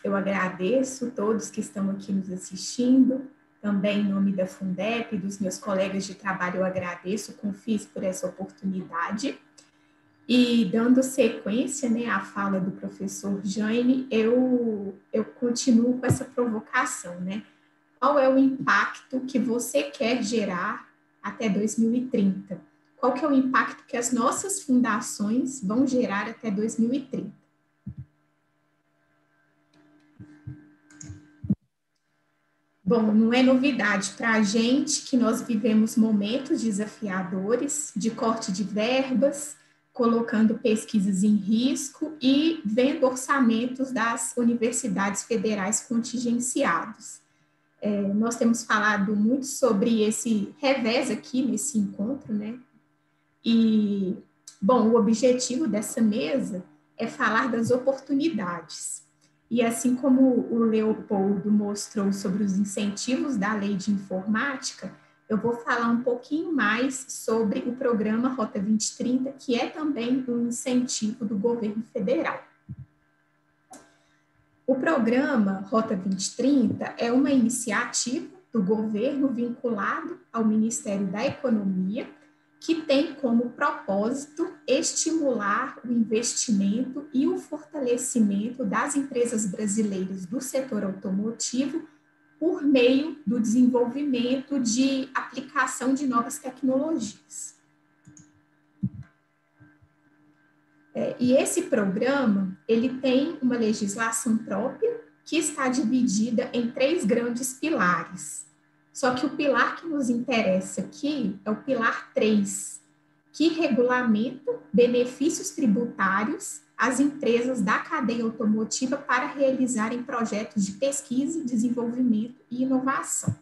Eu agradeço todos que estão aqui nos assistindo. Também, em nome da Fundep e dos meus colegas de trabalho, eu agradeço o Confis por essa oportunidade. E, dando sequência, né, à fala do professor Jaime, eu continuo com essa provocação, né? Qual é o impacto que você quer gerar até 2030? Qual que é o impacto que as nossas fundações vão gerar até 2030? Bom, não é novidade para a gente que nós vivemos momentos desafiadores de corte de verbas, colocando pesquisas em risco e vendo orçamentos das universidades federais contingenciados. Nós temos falado muito sobre esse revés aqui nesse encontro, né? E, bom, o objetivo dessa mesa é falar das oportunidades. E assim como o Leopoldo mostrou sobre os incentivos da Lei de Informática, eu vou falar um pouquinho mais sobre o programa Rota 2030, que é também um incentivo do governo federal. O programa Rota 2030 é uma iniciativa do governo vinculado ao Ministério da Economia que tem como propósito estimular o investimento e o fortalecimento das empresas brasileiras do setor automotivo por meio do desenvolvimento de aplicação de novas tecnologias. E esse programa, ele tem uma legislação própria que está dividida em 3 grandes pilares. Só que o pilar que nos interessa aqui é o pilar 3, que regulamenta benefícios tributários às empresas da cadeia automotiva para realizarem projetos de pesquisa, desenvolvimento e inovação.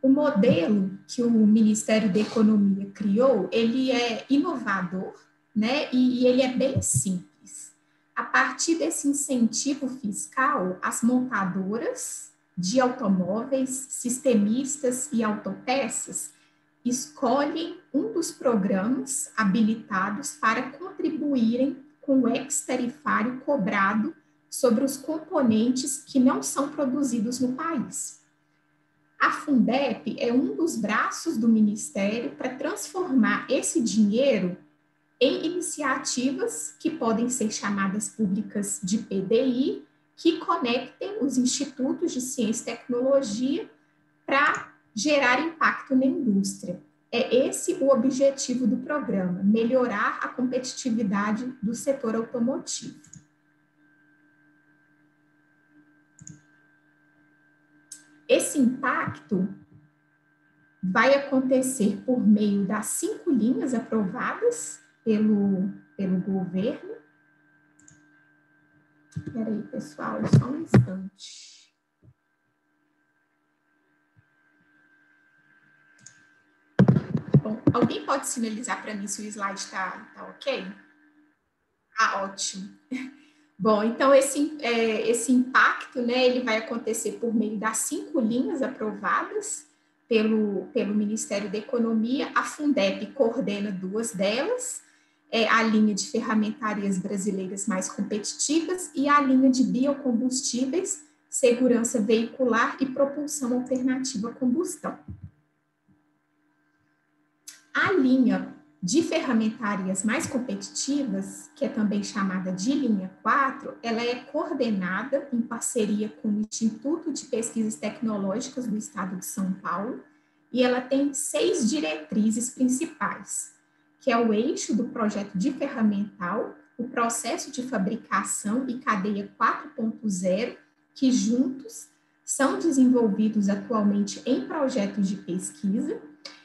O modelo que o Ministério da Economia criou, ele é inovador, né? E ele é bem simples. A partir desse incentivo fiscal, as montadoras de automóveis, sistemistas e autopeças escolhem um dos programas habilitados para contribuírem com o ex-tarifário cobrado sobre os componentes que não são produzidos no país. A Fundep é um dos braços do Ministério para transformar esse dinheiro em iniciativas que podem ser chamadas públicas de PDI, que conectem os institutos de ciência e tecnologia para gerar impacto na indústria. É esse o objetivo do programa, melhorar a competitividade do setor automotivo. Esse impacto vai acontecer por meio das 5 linhas aprovadas pelo governo. Espera aí, pessoal, só um instante. Bom, alguém pode sinalizar para mim se o slide está ok? Ah, ótimo. Bom, então esse impacto, né, ele vai acontecer por meio das 5 linhas aprovadas pelo Ministério da Economia. A Fundep coordena 2 delas, a linha de ferramentarias brasileiras mais competitivas e a linha de biocombustíveis, segurança veicular e propulsão alternativa à combustão. A linha de ferramentarias mais competitivas, que é também chamada de linha 4, ela é coordenada em parceria com o Instituto de Pesquisas Tecnológicas do Estado de São Paulo, e ela tem 6 diretrizes principais, que é o eixo do projeto de ferramental, o processo de fabricação e cadeia 4.0, que juntos são desenvolvidos atualmente em projetos de pesquisa.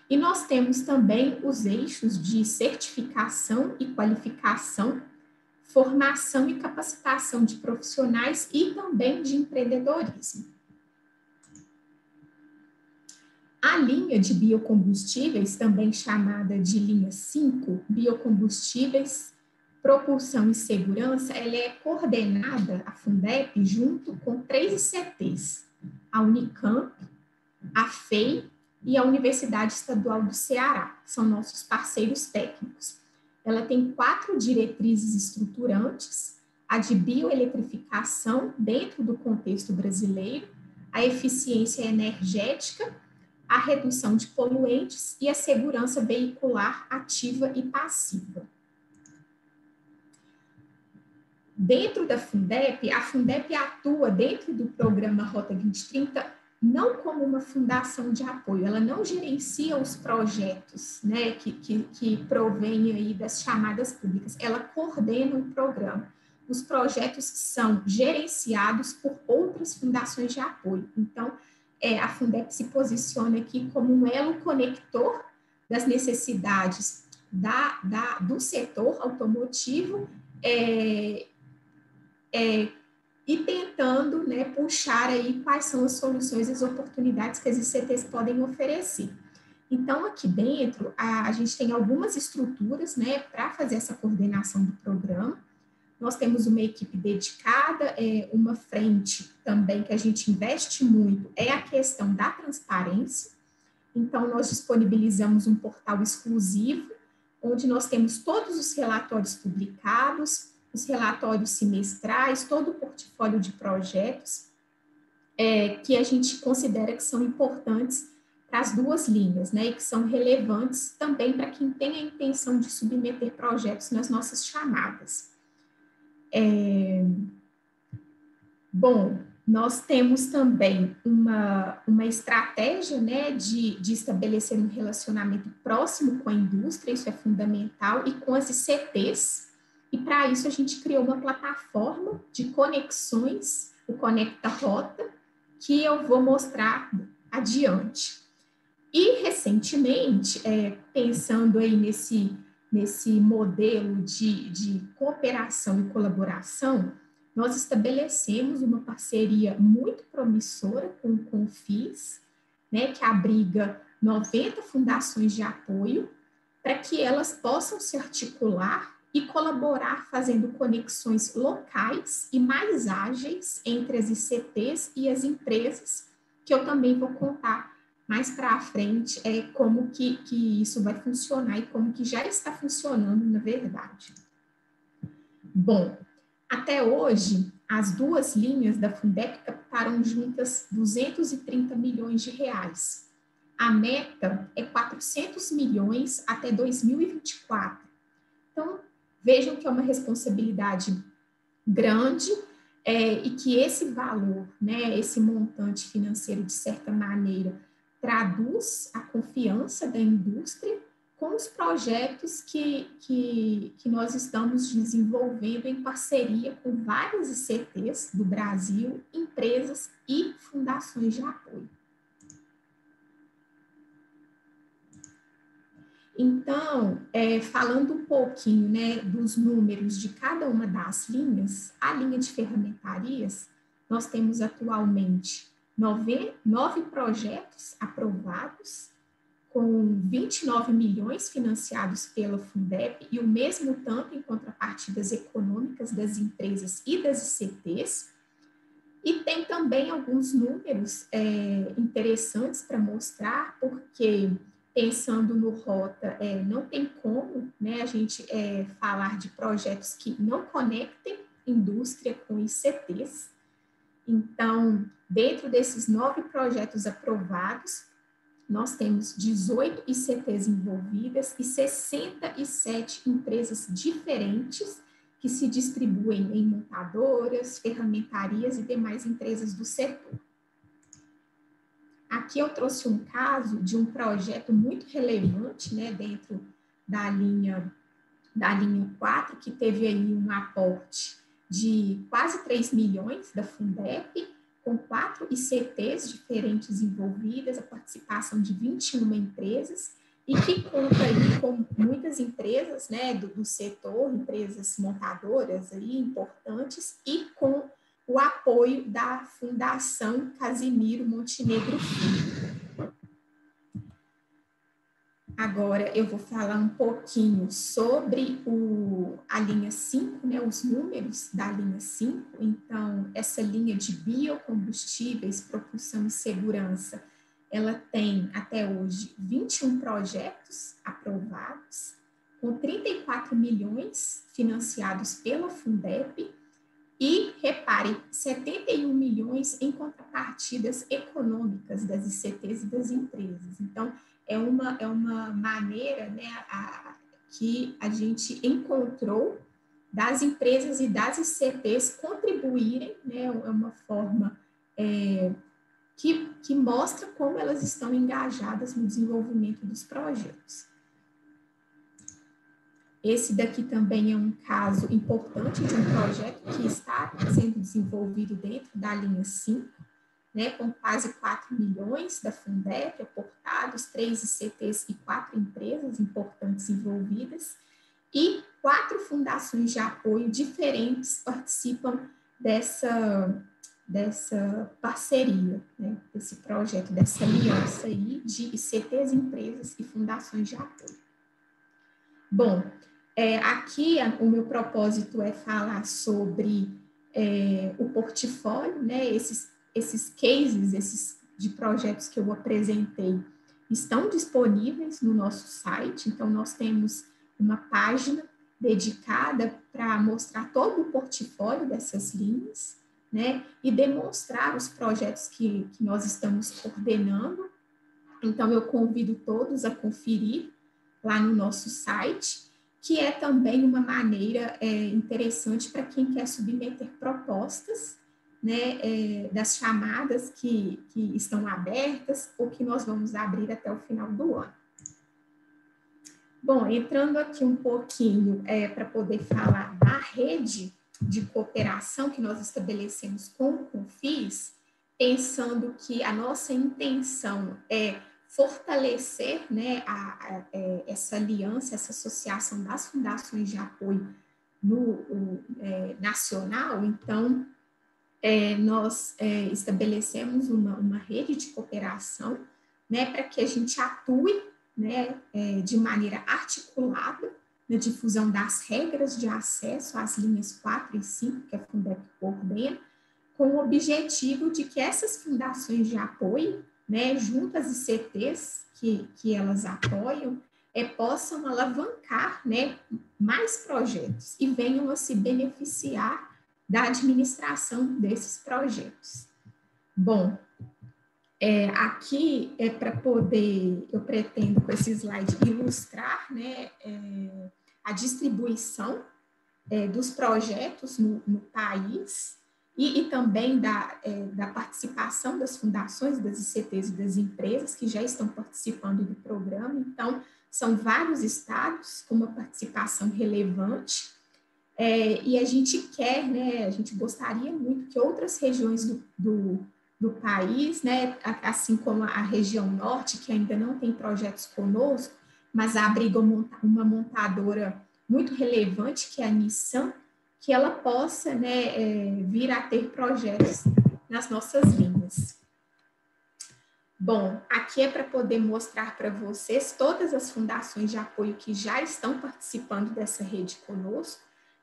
E nós temos também os eixos de certificação e qualificação, formação e capacitação de profissionais e também de empreendedorismo. A linha de biocombustíveis, também chamada de linha 5, biocombustíveis, propulsão e segurança, ela é coordenada, a Fundep, junto com 3 ICTs, a Unicamp, a FEI e a Universidade Estadual do Ceará, são nossos parceiros técnicos. Ela tem 4 diretrizes estruturantes, a de bioeletrificação dentro do contexto brasileiro, a eficiência energética, a redução de poluentes e a segurança veicular ativa e passiva. Dentro da Fundep, a Fundep atua dentro do programa Rota 2030 não como uma fundação de apoio, ela não gerencia os projetos, né, que provêm aí das chamadas públicas, ela coordena o programa. Os projetos são gerenciados por outras fundações de apoio. Então, a Fundep se posiciona aqui como um elo conector das necessidades do setor automotivo e tentando, né, puxar aí quais são as soluções e as oportunidades que as ICTs podem oferecer. Então, aqui dentro, a gente tem algumas estruturas, né, para fazer essa coordenação do programa. Nós temos uma equipe dedicada, uma frente também que a gente investe muito, é a questão da transparência. Então, nós disponibilizamos um portal exclusivo, onde nós temos todos os relatórios publicados, os relatórios semestrais, todo o portfólio de projetos que a gente considera que são importantes para as duas linhas, né, e que são relevantes também para quem tem a intenção de submeter projetos nas nossas chamadas. Bom, nós temos também uma estratégia, né, de estabelecer um relacionamento próximo com a indústria, isso é fundamental, e com as ICTs, e para isso a gente criou uma plataforma de conexões, o Conecta Rota, que eu vou mostrar adiante. E, recentemente, pensando aí nesse modelo de cooperação e colaboração, nós estabelecemos uma parceria muito promissora com o Confis, né, que abriga 90 fundações de apoio, para que elas possam se articular e colaborar fazendo conexões locais e mais ágeis entre as ICTs e as empresas, que eu também vou contar mais para frente como que isso vai funcionar e como que já está funcionando, na verdade. Bom, até hoje, as duas linhas da Fundep captaram juntas 230 milhões de reais. A meta é 400 milhões até 2024. Então, vejam que é uma responsabilidade grande e que esse valor, né, esse montante financeiro, de certa maneira, traduz a confiança da indústria com os projetos que nós estamos desenvolvendo em parceria com várias ICTs do Brasil, empresas e fundações de apoio. Então, falando um pouquinho, né, dos números de cada uma das linhas, a linha de ferramentarias, nós temos atualmente 9 projetos aprovados, com 29 milhões financiados pela Fundep e o mesmo tanto em contrapartidas econômicas das empresas e das ICTs. E tem também alguns números interessantes para mostrar, porque pensando no Rota, não tem como, né, a gente falar de projetos que não conectem indústria com ICTs. Então, dentro desses 9 projetos aprovados, nós temos 18 ICTs envolvidas e 67 empresas diferentes que se distribuem em montadoras, ferramentarias e demais empresas do setor. Aqui eu trouxe um caso de um projeto muito relevante, né, dentro da linha 4, que teve aí um aporte de quase 3 milhões da Fundep, com 4 ICTs diferentes envolvidas, a participação de 21 empresas, e que conta aí com muitas empresas, né, do setor, empresas montadoras aí importantes, e com o apoio da Fundação Casimiro Montenegro Filho. Agora eu vou falar um pouquinho sobre a linha 5, né, os números da linha 5. Então, essa linha de biocombustíveis, propulsão e segurança, ela tem até hoje 21 projetos aprovados, com 34 milhões financiados pela Fundep e, repare, 71 milhões em contrapartidas econômicas das ICTs e das empresas. Então, é uma maneira, né, que a gente encontrou das empresas e das ICTs contribuírem, né, é uma forma que mostra como elas estão engajadas no desenvolvimento dos projetos. Esse daqui também é um caso importante de um projeto que está sendo desenvolvido dentro da linha 5, né, com quase 4 milhões da Fundep aportados, 3 ICTs e 4 empresas importantes envolvidas, e 4 fundações de apoio diferentes participam dessa parceria, né, desse projeto, dessa aliança aí de ICTs, empresas e fundações de apoio. Bom, aqui o meu propósito é falar sobre o portfólio, né, esses cases, de projetos que eu apresentei estão disponíveis no nosso site, então nós temos uma página dedicada para mostrar todo o portfólio dessas linhas, né, e demonstrar os projetos que nós estamos coordenando. Então, eu convido todos a conferir lá no nosso site, que é também uma maneira interessante para quem quer submeter propostas, né, das chamadas que estão abertas ou que nós vamos abrir até o final do ano. Bom, entrando aqui um pouquinho para poder falar da rede de cooperação que nós estabelecemos com o Confis, pensando que a nossa intenção é fortalecer, né, essa aliança, essa associação das fundações de apoio nacional. Então, nós estabelecemos uma rede de cooperação, né, para que a gente atue, né, de maneira articulada na difusão das regras de acesso às linhas 4 e 5, que a Fundep coordena, com o objetivo de que essas fundações de apoio, né, junto às ICTs que elas apoiam, possam alavancar, né, mais projetos e venham a se beneficiar da administração desses projetos. Bom, aqui para poder, eu pretendo com esse slide ilustrar, né, a distribuição dos projetos no país e também da participação das fundações, das ICTs e das empresas que já estão participando do programa. Então, são vários estados com uma participação relevante, e a gente quer, né, a gente gostaria muito que outras regiões do país, né, assim como a região norte, que ainda não tem projetos conosco, mas abriga uma montadora muito relevante, que é a Nissan, que ela possa, né, vir a ter projetos nas nossas linhas. Bom, aqui é para poder mostrar para vocês todas as fundações de apoio que já estão participando dessa rede conosco.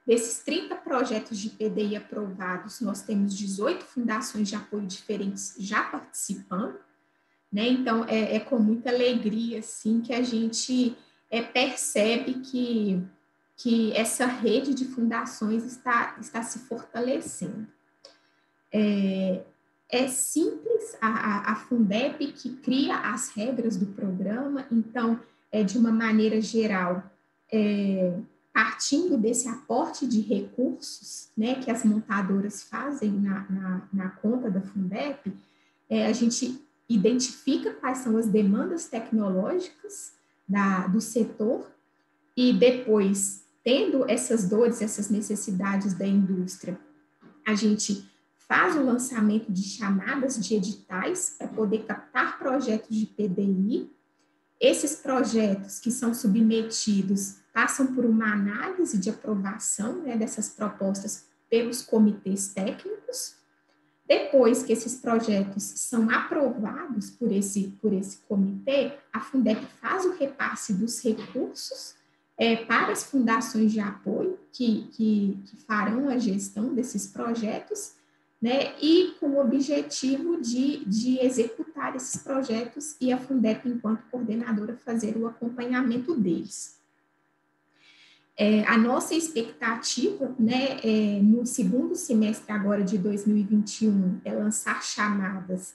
Desses 30 projetos de PDI aprovados, nós temos 18 fundações de apoio diferentes já participando, né? Então, é com muita alegria, assim, que a gente percebe que essa rede de fundações está se fortalecendo. É simples, a Fundep que cria as regras do programa, então, de uma maneira geral, partindo desse aporte de recursos, né, que as montadoras fazem na conta da Fundep, a gente identifica quais são as demandas tecnológicas do setor e depois, tendo essas dores, essas necessidades da indústria, a gente faz o lançamento de chamadas de editais para poder captar projetos de PDI. Esses projetos que são submetidos passam por uma análise de aprovação, né, dessas propostas pelos comitês técnicos. Depois que esses projetos são aprovados por esse comitê, a Fundep faz o repasse dos recursos para as fundações de apoio que farão a gestão desses projetos, né, e com o objetivo de executar esses projetos e a Fundep, enquanto coordenadora, fazer o acompanhamento deles. A nossa expectativa, né, no segundo semestre agora de 2021, é lançar chamadas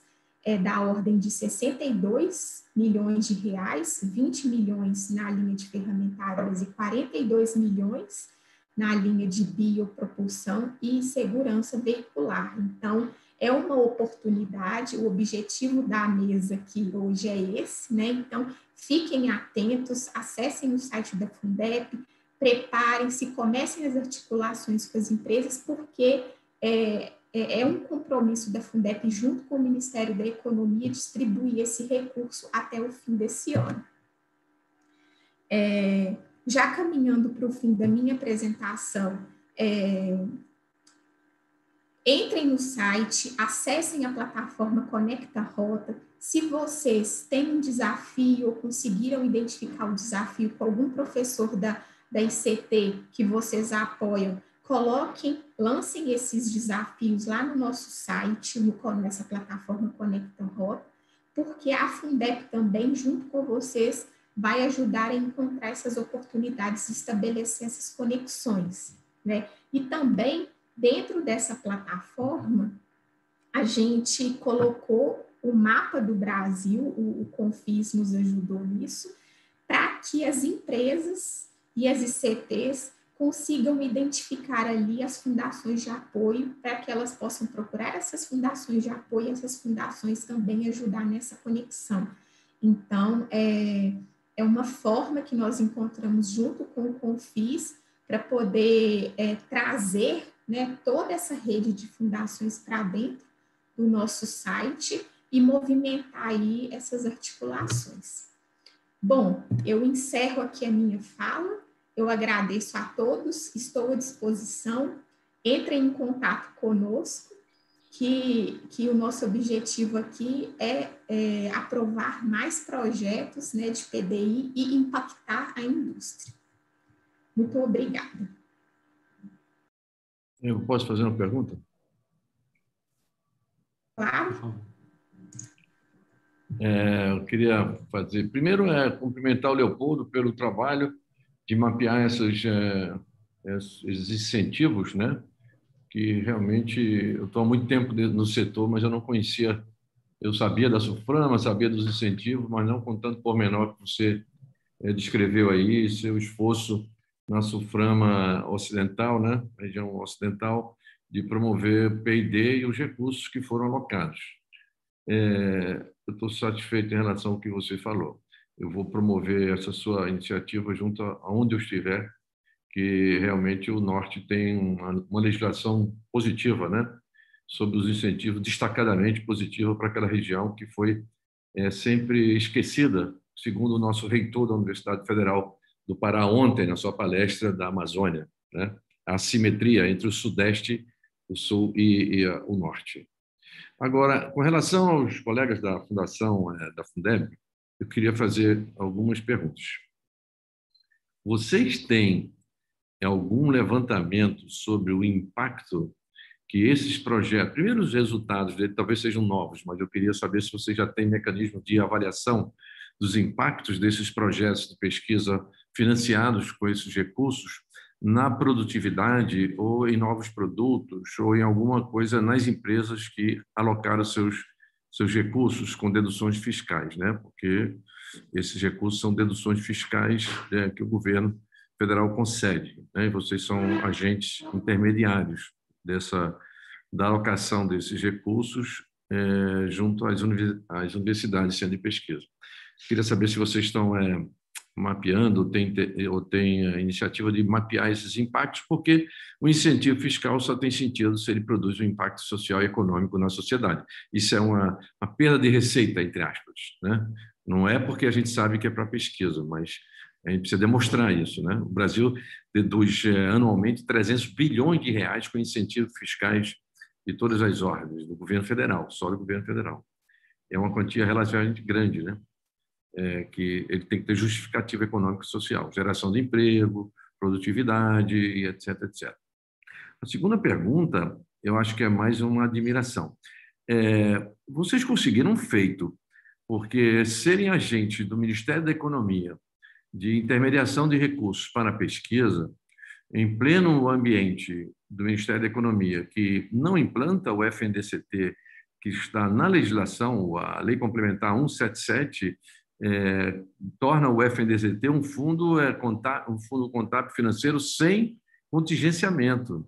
da ordem de 62 milhões de reais, 20 milhões na linha de ferramentárias e 42 milhões na linha de biopropulsão e segurança veicular. Então, é uma oportunidade, o objetivo da mesa aqui hoje é esse, né? Então, fiquem atentos, acessem o site da Fundep, preparem-se, comecem as articulações com as empresas, porque é um compromisso da Fundep, junto com o Ministério da Economia, distribuir esse recurso até o fim desse ano. Já caminhando para o fim da minha apresentação, entrem no site, acessem a plataforma Conecta Rota. Se vocês têm um desafio ou conseguiram identificar o desafio com algum professor da ICT que vocês apoiam, lancem esses desafios lá no nosso site, nessa plataforma Conecta Rota, porque a Fundep também, junto com vocês, vai ajudar a encontrar essas oportunidades e estabelecer essas conexões, né? E também, dentro dessa plataforma, a gente colocou o mapa do Brasil, o Confis nos ajudou nisso, para que as empresas e as ICTs consigam identificar ali as fundações de apoio, para que elas possam procurar essas fundações de apoio e essas fundações também ajudar nessa conexão. Então, é uma forma que nós encontramos junto com o Confis para poder trazer, né, toda essa rede de fundações para dentro do nosso site e movimentar aí essas articulações. Bom, eu encerro aqui a minha fala, eu agradeço a todos, estou à disposição, entrem em contato conosco, que o nosso objetivo aqui é aprovar mais projetos, né, de PDI e impactar a indústria. Muito obrigada. Eu posso fazer uma pergunta? Claro. Eu queria fazer... Primeiro, cumprimentar o Leopoldo pelo trabalho de mapear esses incentivos, né? Que realmente... Eu estou há muito tempo no setor, mas eu não conhecia... Eu sabia da SUFRAMA, sabia dos incentivos, mas não com tanto pormenor que você descreveu aí, seu esforço na SUFRAMA Ocidental, né? Região Ocidental, de promover P&D e os recursos que foram alocados. Eu estou satisfeito em relação ao que você falou. Eu vou promover essa sua iniciativa junto aonde eu estiver, que realmente o Norte tem uma legislação positiva, né, sobre os incentivos, destacadamente positiva para aquela região que foi sempre esquecida, segundo o nosso reitor da Universidade Federal do Pará ontem, na sua palestra da Amazônia, né, a assimetria entre o Sudeste, o Sul e o Norte. Agora, com relação aos colegas da Fundação, da Fundeb, eu queria fazer algumas perguntas. Vocês têm algum levantamento sobre o impacto que esses projetos, primeiro os resultados dele talvez sejam novos, mas eu queria saber se vocês já têm mecanismo de avaliação dos impactos desses projetos de pesquisa financiados com esses recursos na produtividade ou em novos produtos ou em alguma coisa nas empresas que alocaram seus recursos com deduções fiscais, né? Porque esses recursos são deduções fiscais que o governo federal concede, né? E vocês são agentes intermediários da alocação desses recursos junto às universidades de pesquisa. Queria saber se vocês estão mapeando ou tem a iniciativa de mapear esses impactos, porque o incentivo fiscal só tem sentido se ele produz um impacto social e econômico na sociedade. Isso é uma perda de receita, entre aspas, né? Não é porque a gente sabe que é para pesquisa, mas a gente precisa demonstrar isso, né? O Brasil deduz anualmente 300 bilhões de reais com incentivos fiscais de todas as ordens, do governo federal, só do governo federal. É uma quantia relativamente grande, né? Que ele tem que ter justificativa econômica e social, geração de emprego, produtividade, e etc, etc. A segunda pergunta, eu acho que é mais uma admiração. Vocês conseguiram um feito, porque serem agentes do Ministério da Economia de intermediação de recursos para a pesquisa, em pleno ambiente do Ministério da Economia, que não implanta o FNDCT, que está na legislação, a Lei Complementar 177, torna o FNDCT um fundo contábil financeiro sem contingenciamento.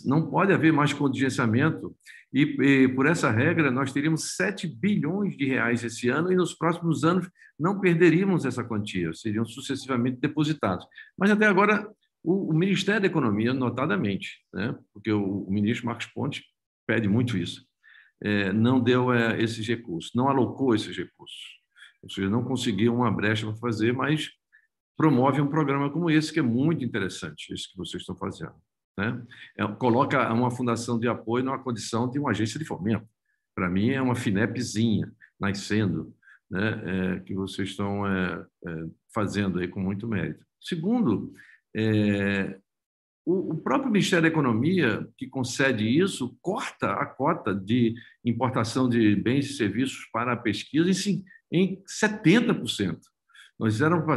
Não pode haver mais contingenciamento e por essa regra, nós teríamos 7 bilhões de reais esse ano e nos próximos anos não perderíamos essa quantia, seriam sucessivamente depositados. Mas até agora, o Ministério da Economia, notadamente, né, porque o ministro Marcos Pontes pede muito isso, não deu esses recursos, não alocou esses recursos. Ou seja, não conseguiu uma brecha para fazer, mas promove um programa como esse, que é muito interessante, esse que vocês estão fazendo, né? Coloca uma fundação de apoio numa condição de uma agência de fomento. Para mim, é uma FINEPzinha nascendo, né? Que vocês estão fazendo aí com muito mérito. Segundo, o próprio Ministério da Economia, que concede isso, corta a cota de importação de bens e serviços para a pesquisa em 70%. Nós éramos para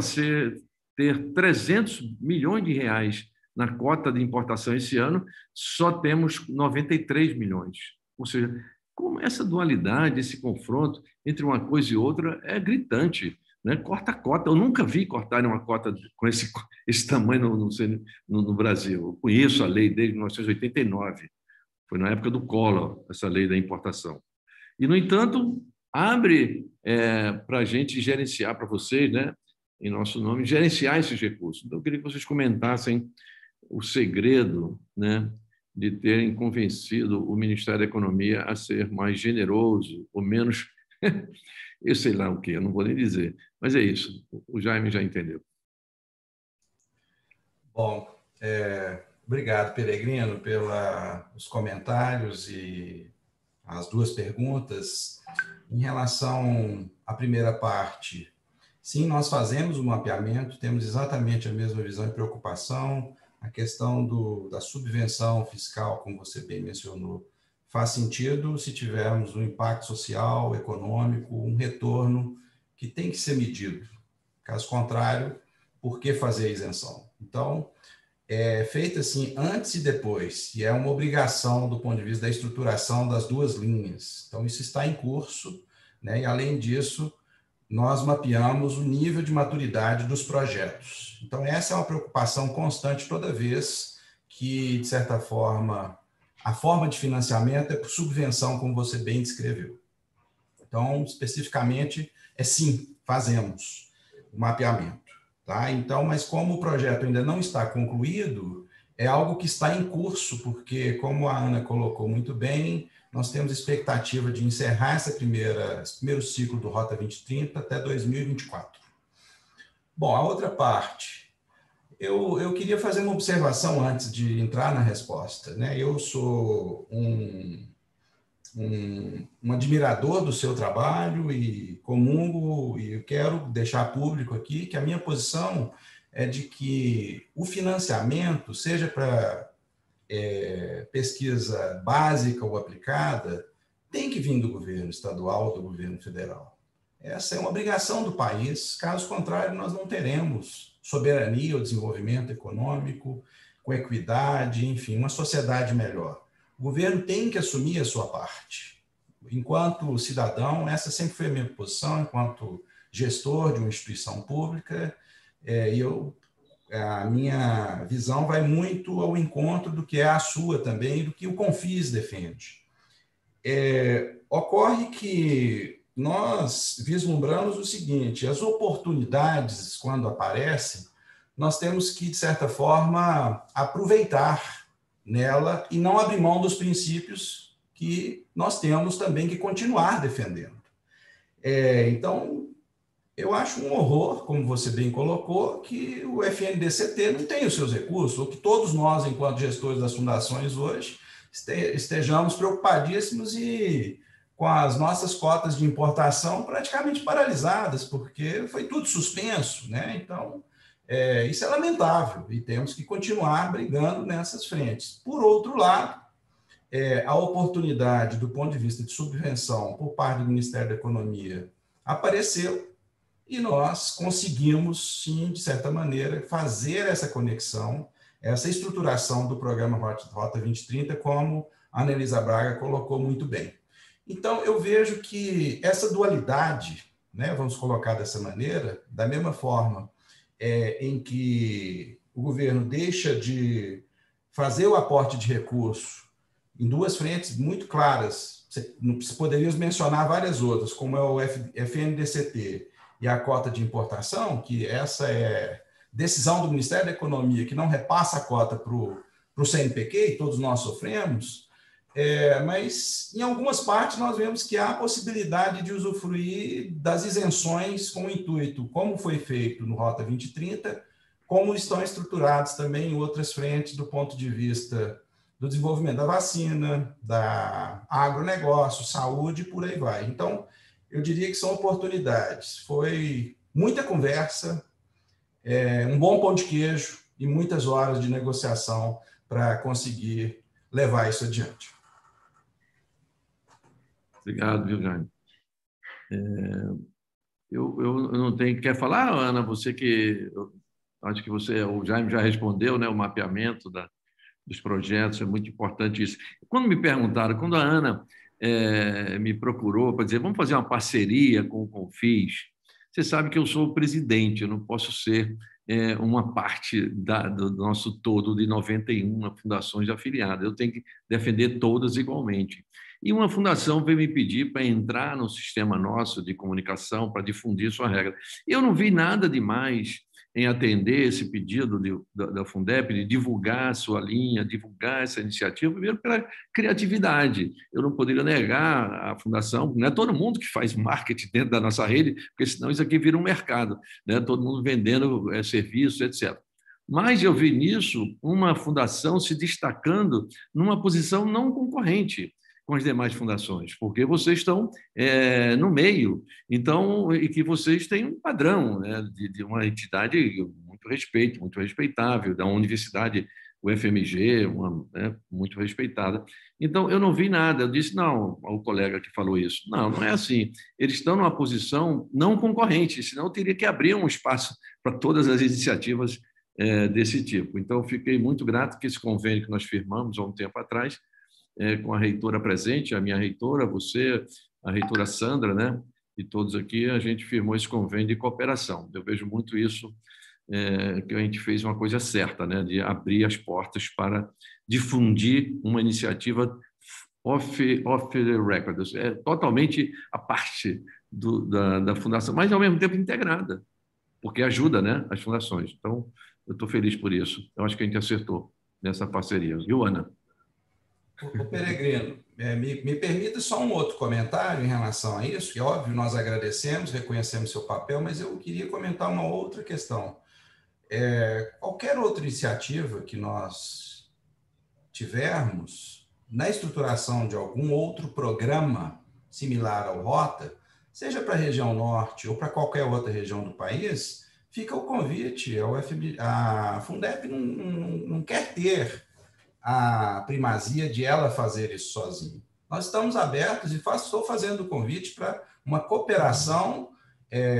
ter 300 milhões de reais na cota de importação esse ano, só temos 93 milhões. Ou seja, como essa dualidade, esse confronto entre uma coisa e outra é gritante, né? Corta a cota. Eu nunca vi cortarem uma cota com esse tamanho no Brasil. Eu conheço a lei desde 1989. Foi na época do Collor, essa lei da importação. E, no entanto, abre para a gente gerenciar, para vocês, né, em nosso nome, gerenciar esses recursos. Então, eu queria que vocês comentassem o segredo, né, de terem convencido o Ministério da Economia a ser mais generoso, ou menos, eu sei lá o quê, eu não vou nem dizer, mas é isso, o Jaime já entendeu. Bom, obrigado, Peregrino, pelos comentários e as duas perguntas. Em relação à primeira parte, sim, nós fazemos o mapeamento, temos exatamente a mesma visão e preocupação. A questão da subvenção fiscal, como você bem mencionou, faz sentido se tivermos um impacto social, econômico, um retorno que tem que ser medido. Caso contrário, por que fazer a isenção? Então, é feita assim antes e depois, e é uma obrigação do ponto de vista da estruturação das duas linhas. Então, isso está em curso, né? E, além disso, nós mapeamos o nível de maturidade dos projetos. Então, essa é uma preocupação constante toda vez que, de certa forma, a forma de financiamento é por subvenção, como você bem descreveu. Então, especificamente, sim, fazemos o mapeamento. Tá? Então, mas como o projeto ainda não está concluído, é algo que está em curso, porque, como a Ana colocou muito bem, nós temos expectativa de encerrar esse primeiro ciclo do Rota 2030 até 2024. Bom, a outra parte, eu queria fazer uma observação antes de entrar na resposta, né? Eu sou um admirador do seu trabalho e comungo, e eu quero deixar público aqui que a minha posição é de que o financiamento, seja para pesquisa básica ou aplicada, tem que vir do governo estadual ou do governo federal. Essa é uma obrigação do país, caso contrário, nós não teremos soberania ou desenvolvimento econômico, com equidade, enfim, uma sociedade melhor. O governo tem que assumir a sua parte. Enquanto cidadão, essa sempre foi a minha posição, enquanto gestor de uma instituição pública, a minha visão vai muito ao encontro do que é a sua também, do que o Confis defende. Ocorre que nós vislumbramos o seguinte: as oportunidades, quando aparecem, nós temos que, de certa forma, aproveitar nela e não abrir mão dos princípios que nós temos também que continuar defendendo. Então, eu acho um horror, como você bem colocou, que o FNDCT não tem os seus recursos, ou que todos nós, enquanto gestores das fundações hoje, estejamos preocupadíssimos e com as nossas cotas de importação praticamente paralisadas, porque foi tudo suspenso, né? Então, isso é lamentável e temos que continuar brigando nessas frentes. Por outro lado, a oportunidade do ponto de vista de subvenção por parte do Ministério da Economia apareceu e nós conseguimos, sim, de certa maneira, fazer essa conexão, essa estruturação do programa Rota 2030, como a Anelisa Braga colocou muito bem. Então, eu vejo que essa dualidade, né, vamos colocar dessa maneira, da mesma forma em que o governo deixa de fazer o aporte de recurso em duas frentes muito claras, poderíamos mencionar várias outras, como é o FNDCT e a cota de importação, que essa é decisão do Ministério da Economia, que não repassa a cota para o CNPq, e todos nós sofremos, mas em algumas partes nós vemos que há a possibilidade de usufruir das isenções com o intuito, como foi feito no Rota 2030, como estão estruturados também em outras frentes do ponto de vista do desenvolvimento da vacina, da agronegócio, saúde, e por aí vai. Então, eu diria que são oportunidades. Foi muita conversa, um bom pão de queijo e muitas horas de negociação para conseguir levar isso adiante. Obrigado, viu, Jaime? Eu não tenho... Quer falar, Ana? Você que... Acho que o Jaime já respondeu, né? O mapeamento dos projetos, é muito importante isso. Quando me perguntaram, quando a Ana me procurou para dizer, vamos fazer uma parceria com o Confis. Você sabe que eu sou o presidente, eu não posso ser uma parte do nosso todo de 91 fundações afiliadas. Eu tenho que defender todas igualmente. E uma fundação veio me pedir para entrar no sistema nosso de comunicação, para difundir sua regra. Eu não vi nada demais em atender esse pedido da Fundep, de divulgar a sua linha, divulgar essa iniciativa, primeiro pela criatividade. Eu não poderia negar a fundação, não é todo mundo que faz marketing dentro da nossa rede, porque senão isso aqui vira um mercado, né? Todo mundo vendendo serviços, etc. Mas eu vi nisso uma fundação se destacando numa posição não concorrente com as demais fundações, porque vocês estão no meio, então, e que vocês têm um padrão, né, de uma entidade muito respeito, muito respeitável, da universidade, o FMG, muito respeitada. Então, eu não vi nada, eu disse, não, ao colega que falou isso, não é assim, eles estão numa posição não concorrente, senão eu teria que abrir um espaço para todas as iniciativas desse tipo. Então, eu fiquei muito grato que esse convênio que nós firmamos há um tempo atrás, com a reitora presente, a minha reitora, você, a reitora Sandra, né? E todos aqui, a gente firmou esse convênio de cooperação. Eu vejo muito isso, que a gente fez uma coisa certa, né? De abrir as portas para difundir uma iniciativa off the record, totalmente a parte da fundação, mas ao mesmo tempo integrada, porque ajuda, né, as fundações. Então, eu estou feliz por isso. Eu acho que a gente acertou nessa parceria. Viu, Ana? O Peregrino, me permita só um outro comentário em relação a isso, que óbvio, nós agradecemos, reconhecemos seu papel, mas eu queria comentar uma outra questão. Qualquer outra iniciativa que nós tivermos na estruturação de algum outro programa similar ao Rota, seja para a região norte ou para qualquer outra região do país, fica o convite. A Fundep não quer ter a primazia de ela fazer isso sozinha. Nós estamos abertos e estou fazendo o convite para uma cooperação,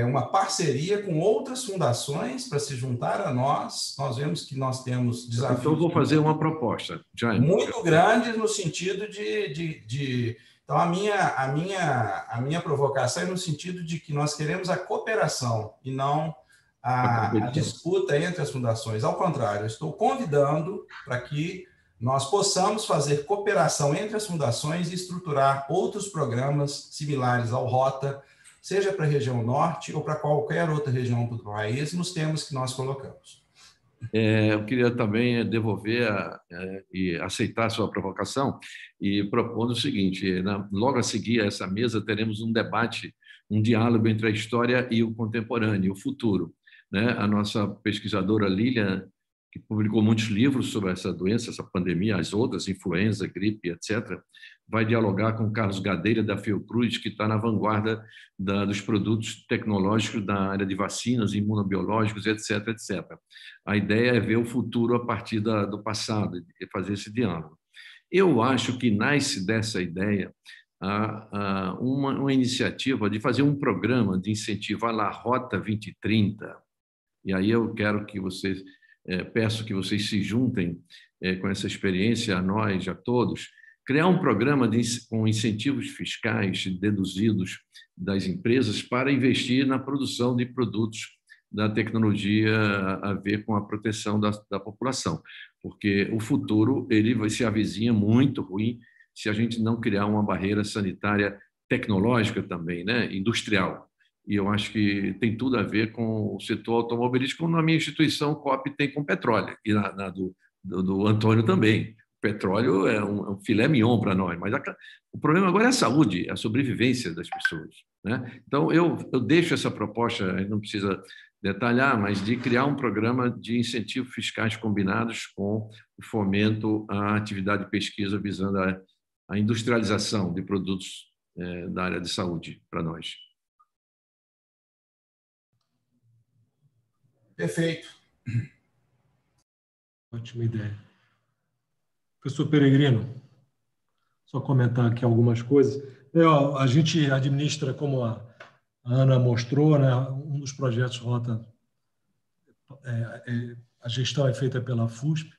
uma parceria com outras fundações para se juntar a nós. Nós vemos que nós temos desafios. Então, vou fazer uma proposta, Jaime. Muito grandes no sentido de então, a minha provocação é no sentido de que nós queremos a cooperação e não a disputa entre as fundações. Ao contrário, eu estou convidando para que nós possamos fazer cooperação entre as fundações e estruturar outros programas similares ao Rota, seja para a região norte ou para qualquer outra região do país, nos temas que nós colocamos. Eu queria também devolver e aceitar a sua provocação e propondo o seguinte, logo a seguir a essa mesa teremos um debate, um diálogo entre a história e o contemporâneo, o futuro, né? A nossa pesquisadora Lilian, que publicou muitos livros sobre essa doença, essa pandemia, as outras, influenza, gripe, etc., vai dialogar com Carlos Gadeira, da Fiocruz, que está na vanguarda dos produtos tecnológicos da área de vacinas, imunobiológicos, etc., etc. A ideia é ver o futuro a partir do passado e fazer esse diálogo. Eu acho que nasce dessa ideia uma iniciativa de fazer um programa de incentivo à Rota 2030. E aí eu quero que vocês... peço que vocês se juntem com essa experiência, a nós, a todos, criar um programa com incentivos fiscais deduzidos das empresas para investir na produção de produtos da tecnologia a ver com a proteção da população, porque o futuro ele vai se avizinha muito ruim se a gente não criar uma barreira sanitária tecnológica também, né, industrial. E eu acho que tem tudo a ver com o setor automobilístico, como na minha instituição, COP tem com petróleo, e na do Antônio também. O petróleo é um filé mignon para nós, mas o problema agora é a saúde, a sobrevivência das pessoas, né? Então, eu deixo essa proposta, a gente não precisa detalhar, mas de criar um programa de incentivos fiscais combinados com o fomento à atividade de pesquisa visando a industrialização de produtos da área de saúde para nós. Perfeito. Ótima ideia. Professor Peregrino, só comentar aqui algumas coisas. A gente administra, como a Ana mostrou, né, um dos projetos Rota, a gestão é feita pela FUSP.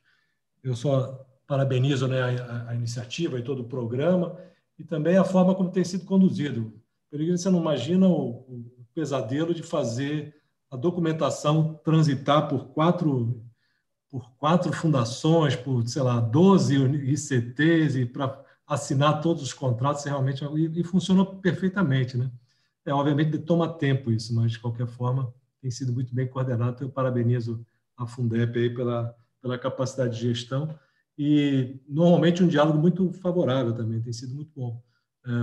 Eu só parabenizo, né, a iniciativa e todo o programa e também a forma como tem sido conduzido. Peregrino, você não imagina o pesadelo de fazer a documentação transitar por quatro fundações, por, sei lá, 12 ICTs, e para assinar todos os contratos, realmente, e funcionou perfeitamente, né? Obviamente toma tempo isso, mas de qualquer forma tem sido muito bem coordenado. Eu parabenizo a Fundep aí pela capacidade de gestão e normalmente um diálogo muito favorável também, tem sido muito bom.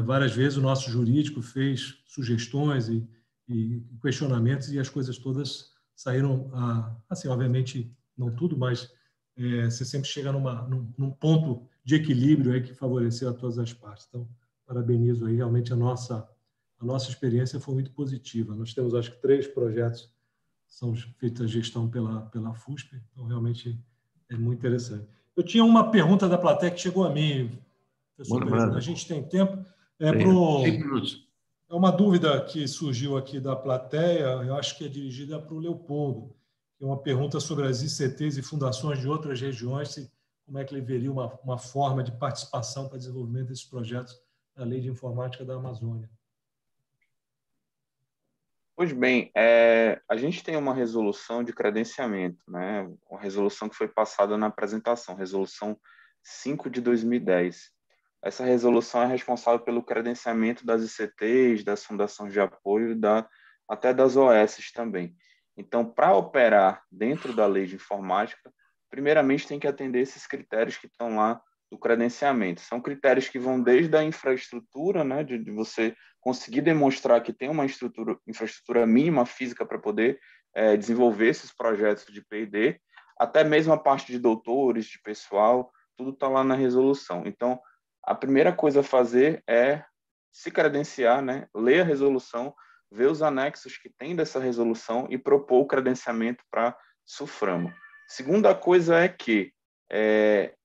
Várias vezes o nosso jurídico fez sugestões e questionamentos e as coisas todas saíram, assim, obviamente não tudo, mas você sempre chega num ponto de equilíbrio aí que favoreceu a todas as partes. Então, parabenizo aí, realmente a nossa experiência foi muito positiva. Nós temos, acho que, 3 projetos que são feitos a gestão pela FUSP, então realmente é muito interessante. Eu tinha uma pergunta da plateia que chegou a mim, professor Peregrino. A gente tem tempo? 5 minutos. É uma dúvida que surgiu aqui da plateia, eu acho que é dirigida para o Leopoldo, que é uma pergunta sobre as ICTs e fundações de outras regiões, como é que ele veria uma forma de participação para o desenvolvimento desses projetos da Lei de Informática da Amazônia. Pois bem, a gente tem uma resolução de credenciamento, né? Uma resolução que foi passada na apresentação, resolução 5 de 2010. Essa resolução é responsável pelo credenciamento das ICTs, das fundações de apoio, até das OS também. Então, para operar dentro da lei de informática, primeiramente tem que atender esses critérios que estão lá do credenciamento. São critérios que vão desde a infraestrutura, né, de você conseguir demonstrar que tem uma infraestrutura mínima física para poder desenvolver esses projetos de P&D, até mesmo a parte de doutores, de pessoal, tudo está lá na resolução. Então, a primeira coisa a fazer é se credenciar, né, ler a resolução, ver os anexos que tem dessa resolução e propor o credenciamento para SUFRAMO. Segunda coisa é que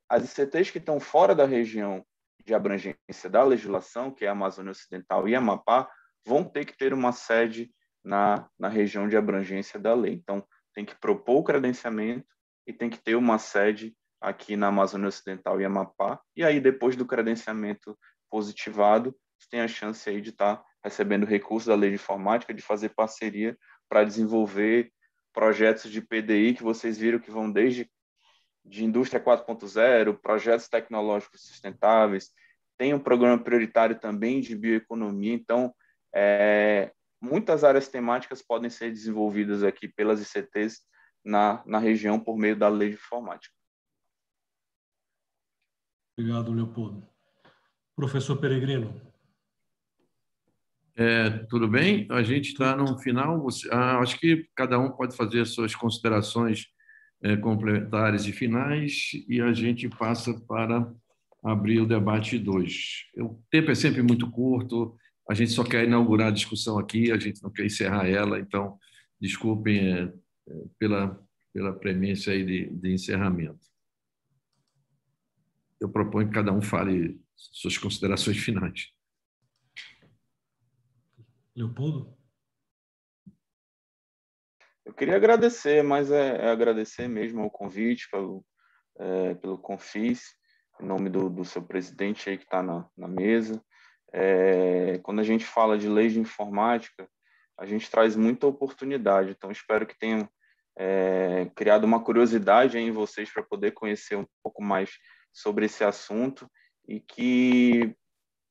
as ICTs que estão fora da região de abrangência da legislação, que é a Amazônia Ocidental e Amapá, vão ter que ter uma sede na região de abrangência da lei. Então, tem que propor o credenciamento e tem que ter uma sede aqui na Amazônia Ocidental e Amapá. E aí, depois do credenciamento positivado, você tem a chance aí de estar recebendo recursos da lei de informática, de fazer parceria para desenvolver projetos de PDI que vocês viram que vão desde de indústria 4.0, projetos tecnológicos sustentáveis, tem um programa prioritário também de bioeconomia, então muitas áreas temáticas podem ser desenvolvidas aqui pelas ICTs na região por meio da lei de informática. Obrigado, Leopoldo. Professor Peregrino. Tudo bem? A gente está no final. Acho que cada um pode fazer suas considerações complementares e finais e a gente passa para abrir o debate 2. O tempo é sempre muito curto, a gente só quer inaugurar a discussão aqui, a gente não quer encerrar ela, então desculpem pela premissa aí de encerramento. Eu proponho que cada um fale suas considerações finais. Leopoldo? Eu queria agradecer, mas agradecer mesmo o convite pelo Confis, em nome do seu presidente aí que está na mesa. Quando a gente fala de lei de informática, a gente traz muita oportunidade, então espero que tenham criado uma curiosidade em vocês para poder conhecer um pouco mais sobre esse assunto e que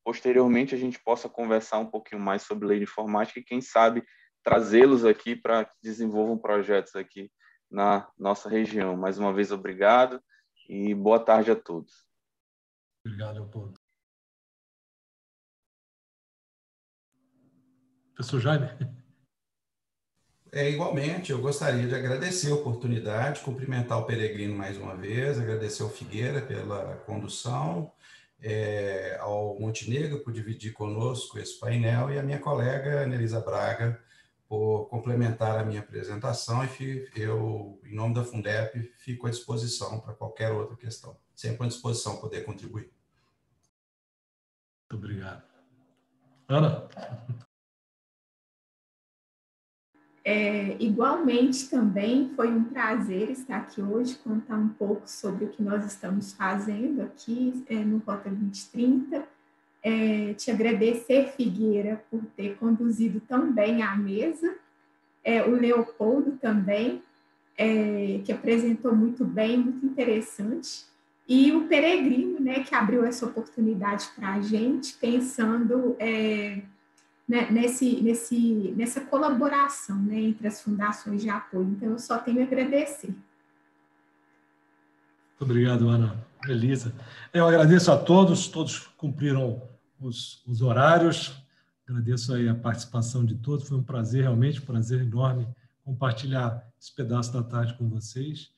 posteriormente a gente possa conversar um pouquinho mais sobre lei de informática e quem sabe trazê-los aqui para que desenvolvam projetos aqui na nossa região. Mais uma vez, obrigado e boa tarde a todos. Obrigado, Leopoldo. Professor Jaime? Igualmente, eu gostaria de agradecer a oportunidade, cumprimentar o Peregrino mais uma vez, agradecer ao Figueira pela condução, ao Montenegro por dividir conosco esse painel e a minha colega Nelisa Braga por complementar a minha apresentação e eu, em nome da Fundep, fico à disposição para qualquer outra questão. Sempre à disposição poder contribuir. Muito obrigado. Ana? Igualmente também foi um prazer estar aqui hoje, contar um pouco sobre o que nós estamos fazendo aqui no Rota 2030. te agradecer, Figueira, por ter conduzido tão bem a mesa, o Leopoldo também, que apresentou muito bem, muito interessante, e o Peregrino, né, que abriu essa oportunidade para a gente, pensando nessa colaboração, né, entre as fundações de apoio. Então, eu só tenho a agradecer. Muito obrigado, Ana. Elisa. Eu agradeço a todos cumpriram os horários. Agradeço aí a participação de todos. Foi um prazer, realmente, um prazer enorme compartilhar esse pedaço da tarde com vocês.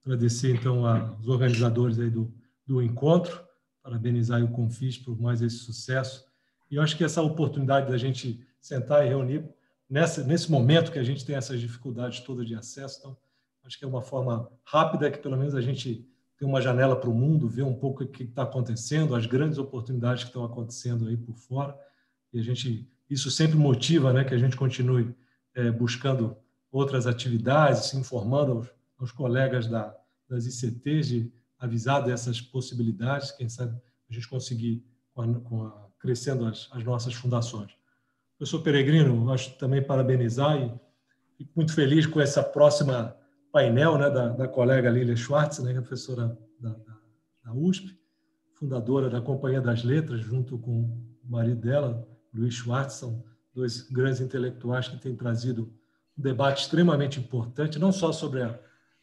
Agradecer, então, aos organizadores aí do encontro, parabenizar o Confis por mais esse sucesso. E eu acho que essa oportunidade da gente sentar e reunir nesse momento que a gente tem essas dificuldades todas de acesso, então, acho que é uma forma rápida que, pelo menos, a gente tem uma janela para o mundo, ver um pouco o que está acontecendo, as grandes oportunidades que estão acontecendo aí por fora. E isso sempre motiva, né, que a gente continue buscando outras atividades, se informando aos colegas das ICTs, de avisar dessas possibilidades, quem sabe a gente conseguir crescendo as nossas fundações. Professor Peregrino, acho também parabenizar e fico muito feliz com essa próxima painel, né, da colega Lília Schwartz, né, professora da USP, fundadora da Companhia das Letras, junto com o marido dela, Luiz Schwartz, são dois grandes intelectuais que têm trazido um debate extremamente importante, não só sobre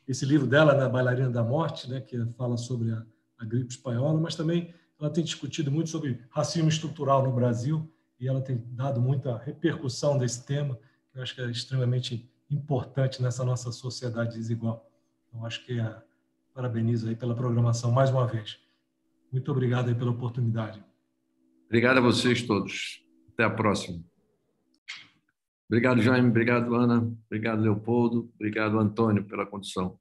esse livro dela, né, Bailarina da Morte, né, que fala sobre a gripe espanhola, mas também ela tem discutido muito sobre racismo estrutural no Brasil e ela tem dado muita repercussão desse tema, que eu acho que é extremamente importante nessa nossa sociedade desigual. Então, acho que parabenizo aí pela programação mais uma vez. Muito obrigado aí pela oportunidade. Obrigado a vocês todos. Até a próxima. Obrigado, Jaime. Obrigado, Ana. Obrigado, Leopoldo. Obrigado, Antônio, pela condição.